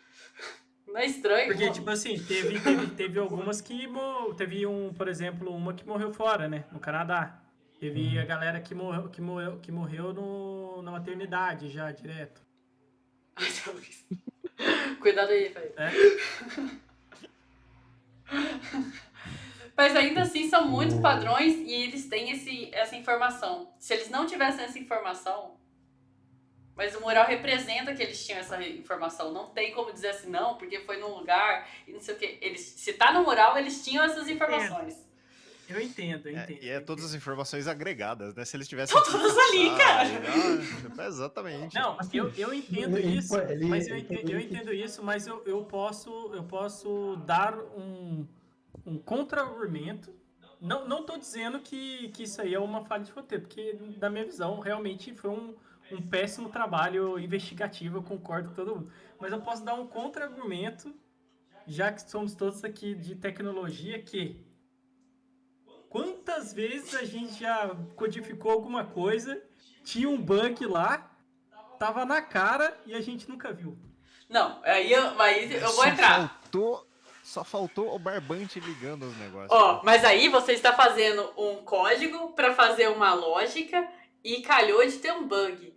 Não é estranho? porque tipo assim, teve algumas teve por exemplo, uma que morreu fora, né? No Canadá. Teve a galera que morreu na maternidade já, direto. Ai, Deus. Cuidado aí, velho. É? Mas ainda assim são muitos O- padrões e eles têm essa informação. Se eles não tivessem essa informação, mas o mural representa que eles tinham essa informação. Não tem como dizer assim, não, porque foi num lugar e não sei o quê. Se tá no mural, eles tinham essas informações. Eu entendo, eu entendo. E é todas as informações agregadas, né? Se eles tivessem Estão todas ali, cara. Exatamente. Não, Assim, eu entendo ele isso, mas eu poderia ter- entendo isso, mas eu posso dar um contra-argumento. Não tô dizendo que isso aí é uma falha de roteiro, porque, da minha visão, realmente foi um péssimo trabalho investigativo, eu concordo com todo mundo. Mas eu posso dar um contra-argumento, já que somos todos aqui de tecnologia, que quantas vezes a gente já codificou alguma coisa, tinha um bug lá, tava na cara e a gente nunca viu. Não, aí eu vou Só entrar. Só faltou o barbante ligando os negócios. Ó, mas aí você está fazendo um código para fazer uma lógica e calhou de ter um bug.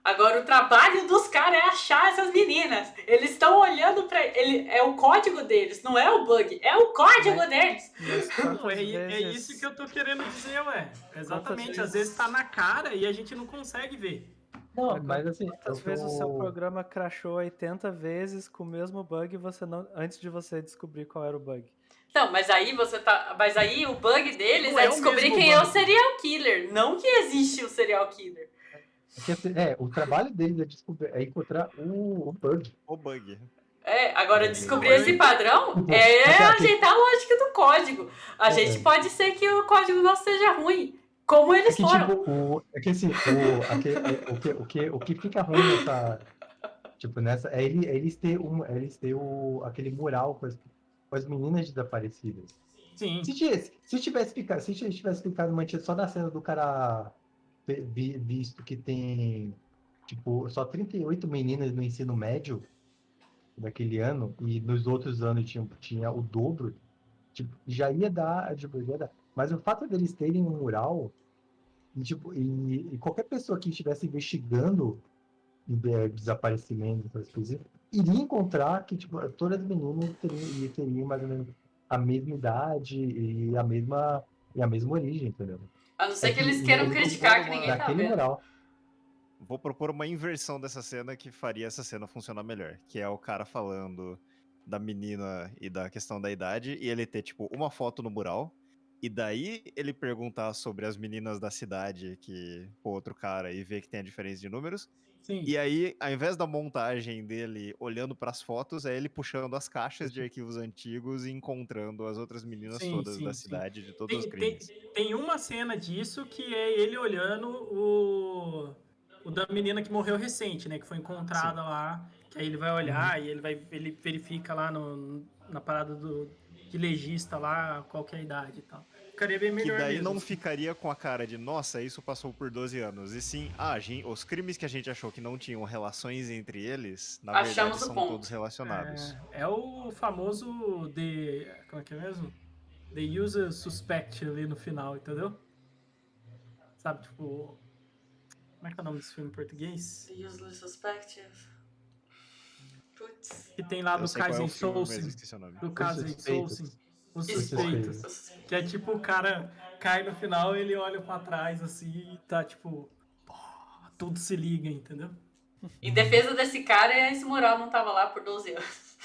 Agora o trabalho dos caras é achar essas meninas. Eles estão olhando para ele, é o código deles, não é o bug, é o código Mas- deles. Mas Não, quantas é vezes. isso que eu tô querendo dizer, ué. Exatamente. Quantas Às vezes tá na cara e a gente não consegue ver. Não, mas assim, Quantas eu vezes o seu tô... programa crashou 80 vezes com o mesmo bug antes de você descobrir qual era o bug? Então, mas aí mas aí o bug deles Não é é o descobrir mesmo quem é o bug. serial killer, não que existe o serial killer. o trabalho deles é, é encontrar o bug. O bug. Agora descobrir esse padrão Tipo, é assim, ajeitar a lógica do código. A gente pode ser que o código não seja ruim, como eles que foram. tipo, é que assim, o que fica ruim nessa, tipo, nessa, eles ter aquele mural com as meninas desaparecidas. Sim. Se tivesse ficado mantido só na cena do cara visto que tem, tipo, só 38 meninas no ensino médio, daquele ano, e nos outros anos tinha o dobro, tipo, já ia dar, tipo, já ia dar. Mas o fato deles terem um mural, e, tipo, e qualquer pessoa que estivesse investigando desaparecimento, essas coisas, iria encontrar que, tipo, todas as meninas teriam mais ou menos a mesma idade e a mesma origem, entendeu? A não É ser que que eles queiram ele criticar que ninguém tá naquele vendo. mural. Vou propor uma inversão dessa cena que faria essa cena funcionar melhor. Que é o cara falando da menina e da questão da idade, e ele ter, tipo, uma foto no mural, e daí ele perguntar sobre as meninas da cidade que o outro cara e ver que tem a diferença de números. Sim. E aí, ao invés da montagem dele olhando pras fotos, é ele puxando as caixas de arquivos antigos e encontrando as outras meninas Sim, todas da sim, sim. cidade de todos os Tem, tem, crimes. tem uma cena disso que é ele olhando o da menina que morreu recente, né? Que foi encontrada Sim. lá. Que aí ele vai olhar e ele verifica lá na parada de legista lá qual que é a idade e tal. Ficaria bem Que melhor daí mesmo. não Assim. ficaria com a cara de, nossa, isso passou por 12 anos. E sim, os crimes que a gente achou que não tinham relações entre eles, na verdade Achamos o são todos ponto. relacionados. É o famoso como é que é mesmo? The user suspect ali no final, entendeu? Sabe, tipo. Como é que é o nome desse filme em português? The Usually Suspected. Putz. Que tem lá Eu do sei qual é o Kaizen filme, mas Soulsen. esqueci o nome. Do Os Kaizen Soulsen. suspeitos. Os Os suspeitos. suspeitos. Que é tipo o cara cai no final, ele olha pra trás assim e tá tipo. Pô, tudo se liga, entendeu? Em defesa desse cara, esse mural não tava lá por 12 anos.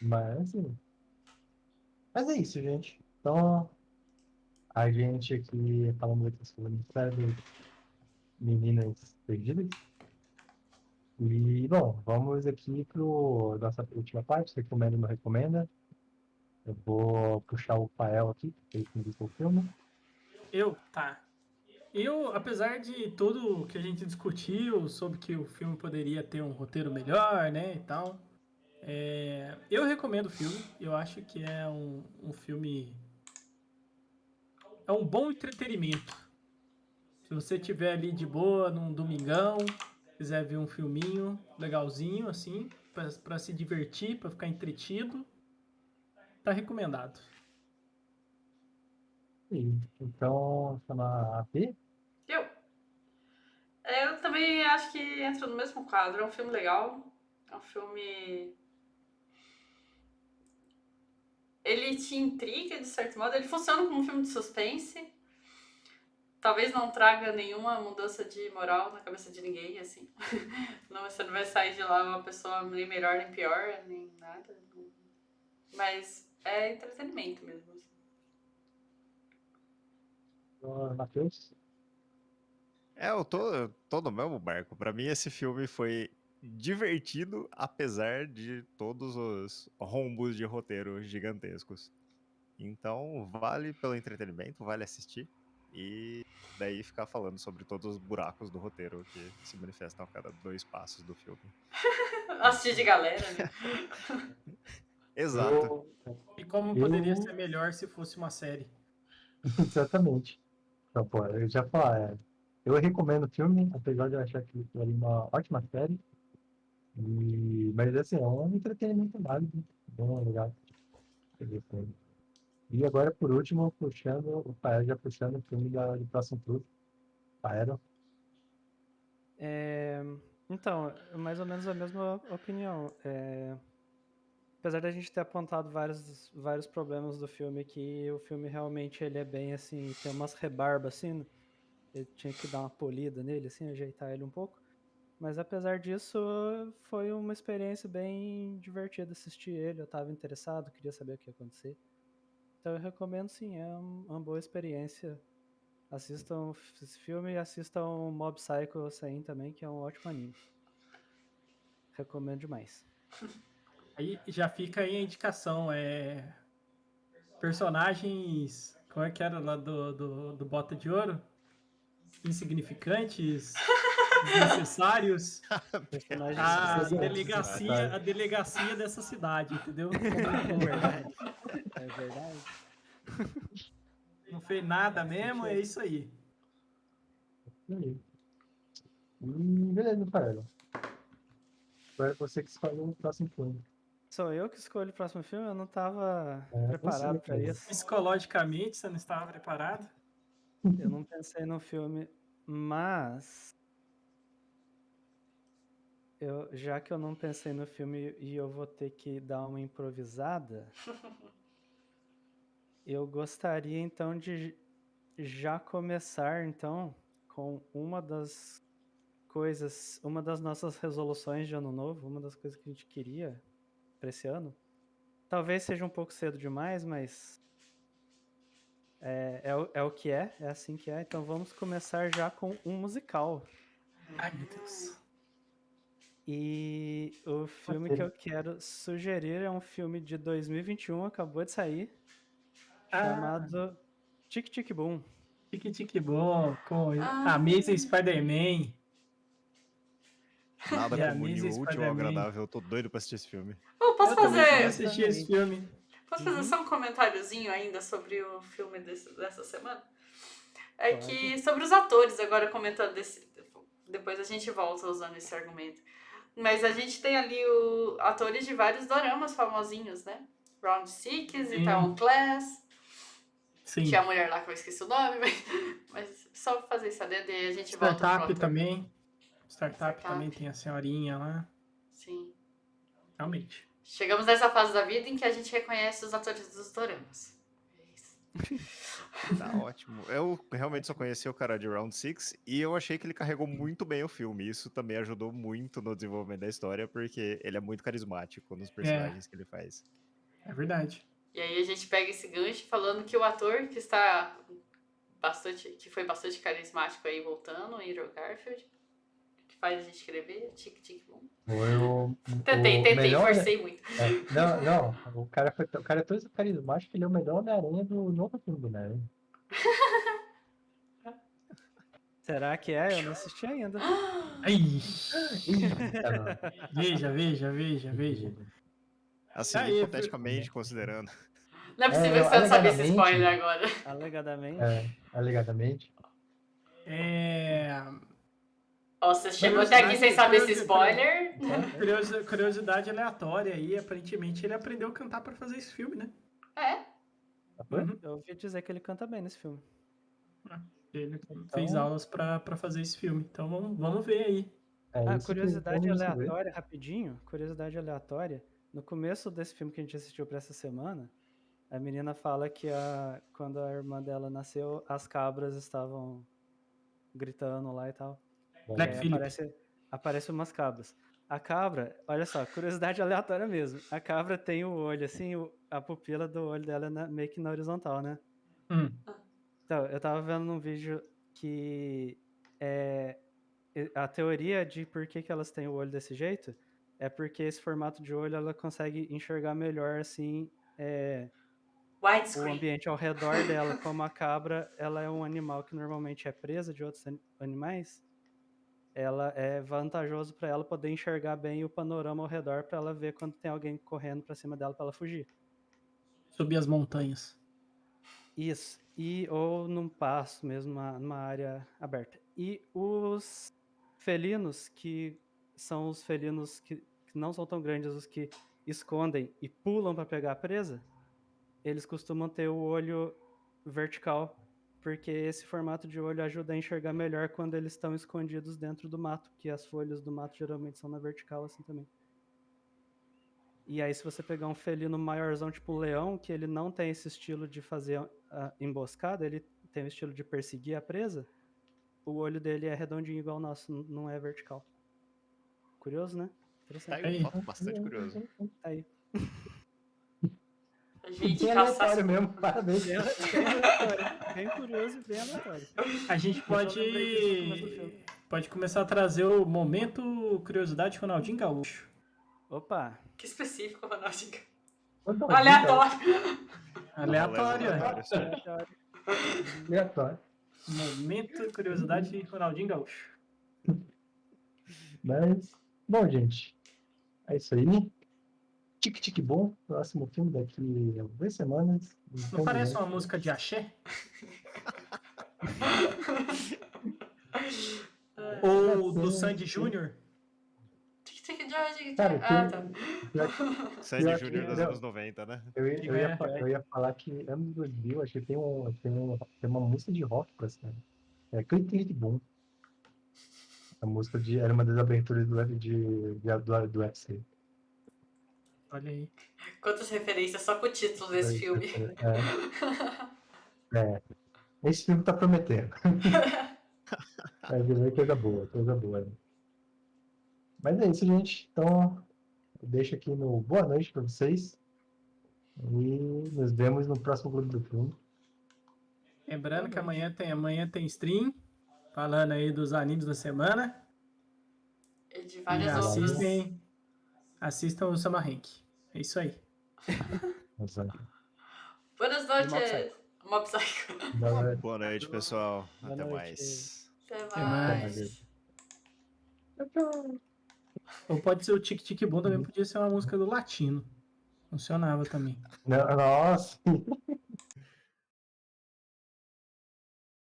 Mas, assim, mas é isso, gente. Então, a gente aqui falando aqui sobre o Ministério das Meninas Perdidas. E, bom, vamos aqui para nossa última parte. Você recomenda ou não recomenda? Eu vou puxar o Fael aqui, que ele viu o filme. Tá. Eu, apesar de tudo que a gente discutiu sobre que o filme poderia ter um roteiro melhor, né, e tal, eu recomendo o filme. Eu acho que é um filme. É um bom entretenimento. Se você tiver ali de boa num domingão, quiser ver um filminho legalzinho, assim, pra se divertir, pra ficar entretido, tá recomendado. Então, chama AP. Eu também acho que entra no mesmo quadro. É um filme legal. É um filme. Ele te intriga, de certo modo. Ele funciona como um filme de suspense. Talvez não traga nenhuma mudança de moral na cabeça de ninguém, assim. Não, você não vai sair de lá uma pessoa nem melhor, nem pior, nem nada. Mas é entretenimento mesmo. Assim. Matheus. Eu tô no mesmo barco. Pra mim, esse filme foi divertido, apesar de todos os rombos de roteiro gigantescos. Então, vale pelo entretenimento, vale assistir. E daí ficar falando sobre todos os buracos do roteiro que se manifestam a cada 2 passos do filme. Assistir de galera, né? Exato. E como poderia ser melhor se fosse uma série? Exatamente. Então, pô, eu já falei, eu recomendo o filme, apesar de eu achar que foi uma ótima série. Mas, assim, é um entretenimento válido, bom, legal. E agora, por último, o Paero já puxando o filme do próximo turno. Paero. Então, mais ou menos a mesma opinião. Apesar da gente ter apontado vários problemas do filme aqui, o filme realmente ele é bem assim, tem umas rebarbas assim, ele tinha que dar uma polida nele, assim, ajeitar ele um pouco. Mas apesar disso, foi uma experiência bem divertida assistir ele, eu estava interessado, queria saber o que ia acontecer. Então eu recomendo sim, é uma boa experiência. Assistam esse filme e assistam Mob Psycho 100 também, que é um ótimo anime. Recomendo demais. Aí já fica aí a indicação, personagens, como é que era lá do Bota de Ouro? Insignificantes, desnecessários. Personagens A delegacia dessa cidade, entendeu? É verdade. É verdade. Não fez nada Faz mesmo, sentido. é isso aí. Beleza, Rafael. Agora é você que escolhe o próximo filme. Sou eu que escolho o próximo filme? Eu não tava É, preparado você, pra cara. isso. Psicologicamente, você não estava preparado? Eu não pensei no filme, mas já que eu não pensei no filme e eu vou ter que dar uma improvisada, eu gostaria então de já começar então com uma das coisas, uma das nossas resoluções de ano novo, uma das coisas que a gente queria para esse ano. Talvez seja um pouco cedo demais, mas é o que é assim que é. Então vamos começar já com um musical. Ai, meu Deus. E o filme que eu quero sugerir é um filme de 2021, acabou de sair, chamado Tic Tic Boom. Tique Bom, com Ah. Amazing Spider-Man. Nada E a como unir Amazing o útil ao Spider-Man. agradável. Eu tô doido pra assistir esse filme. Oh, Eu também queria fazer, assistir esse filme. posso fazer só um comentáriozinho ainda sobre o filme dessa semana? É Pode. que sobre os atores, agora comentando desse. Depois a gente volta usando esse argumento. Mas a gente tem ali atores de vários doramas famosinhos, né? Round Six, Itaewon Class. Sim. Tinha a mulher lá que eu esqueci o nome, mas só pra fazer esse adendo e a gente volta pro Startup ator. também. Startup Startup. também tem a senhorinha lá. Sim. Realmente. Chegamos nessa fase da vida em que a gente reconhece os atores dos doramas. É isso. Tá ótimo. Eu realmente só conheci o cara de Round Six e eu achei que ele carregou muito bem o filme. Isso também ajudou muito no desenvolvimento da história, porque ele é muito carismático nos personagens que ele faz. É verdade. E aí a gente pega esse gancho falando que o ator que está que foi bastante carismático aí voltando, o Andrew Garfield, que faz a gente escrever, tic tic boom. Tentei, melhor, forcei muito. Não. O cara é todo carismático, ele é o melhor Homem-Aranha do novo filme do Homem-Aranha. Será que é? Eu não assisti ainda. Ai, Eita, mano. veja. Assim, Aí, hipoteticamente considerando. Não é possível que você não sabia esse spoiler agora. Alegadamente. Alegadamente. Ó, você chegou até aqui sem saber esse spoiler. Curiosidade aleatória aí. Aparentemente ele aprendeu a cantar pra fazer esse filme, né? É. Uhum. Eu ouvi dizer que ele canta bem nesse filme. Ele fez aulas pra fazer esse filme. Então vamos ver aí. Curiosidade aleatória, rapidinho. Curiosidade aleatória. No começo desse filme que a gente assistiu pra essa semana, a menina fala que quando a irmã dela nasceu, as cabras estavam gritando lá e tal. Black E aí Phillip. aparece umas cabras. A cabra, olha só, curiosidade aleatória mesmo. A cabra tem o olho, assim, a pupila do olho dela é meio que na horizontal, né? Então, eu tava vendo num vídeo que a teoria de por que elas têm o olho desse jeito é porque esse formato de olho ela consegue enxergar melhor, assim, o ambiente ao redor dela. Como a cabra, ela é um animal que normalmente é presa de outros animais, ela é vantajoso para ela poder enxergar bem o panorama ao redor para ela ver quando tem alguém correndo para cima dela para ela fugir. Subir as montanhas. Isso. Ou num pasto mesmo, numa área aberta. E os felinos, que são os felinos que não são tão grandes, os que escondem e pulam para pegar a presa, eles costumam ter o olho vertical, porque esse formato de olho ajuda a enxergar melhor quando eles estão escondidos dentro do mato, que as folhas do mato geralmente são na vertical assim também. E aí se você pegar um felino maiorzão, tipo o leão, que ele não tem esse estilo de fazer a emboscada, ele tem o estilo de perseguir a presa, o olho dele é redondinho igual o nosso, não é vertical. Curioso, né? Tá Interessante. aí um fato bastante curioso. Tá aí. Gente, Bem aleatório mesmo, parabéns. Bem aleatório. Bem curioso e bem aleatório. A gente pode começar a trazer o momento curiosidade Ronaldinho Gaúcho. Opa! Que específico, Ronaldinho. Aleatório. Aleatório. Momento curiosidade Ronaldinho Gaúcho. Mas, bom, gente, é isso aí. Tic Tic Bom, próximo filme daqui a 2 semanas. Não parece uma música de axé? Ou do Sandy Júnior. Tic-tic, George. Cara, Ah, tá. Sandy pior Júnior que- dos não. anos 90, né? Eu ia falar que anos 2000, acho que tem uma música de rock pra essa. É Click Click Boom. A música era uma das aberturas do UFC. Olha aí. Quantas referências só com o título desse filme. Esse filme tá prometendo. Vai ver coisa boa, coisa boa. Né? Mas é isso, gente. Então, eu deixo aqui no boa noite pra vocês. E nos vemos no próximo Clube do Filme. Lembrando que amanhã tem stream, falando aí dos animes da semana. E de E várias outras. assistam o Summer Rank. É isso aí. Buenas Mob noches. Psycho. Mob Psycho. Boa noite, pessoal. Boa Até noite. mais. Até mais. mais. Ou pode ser o Tic Tic Boom, também podia ser uma música do Latino. Funcionava também. Nossa!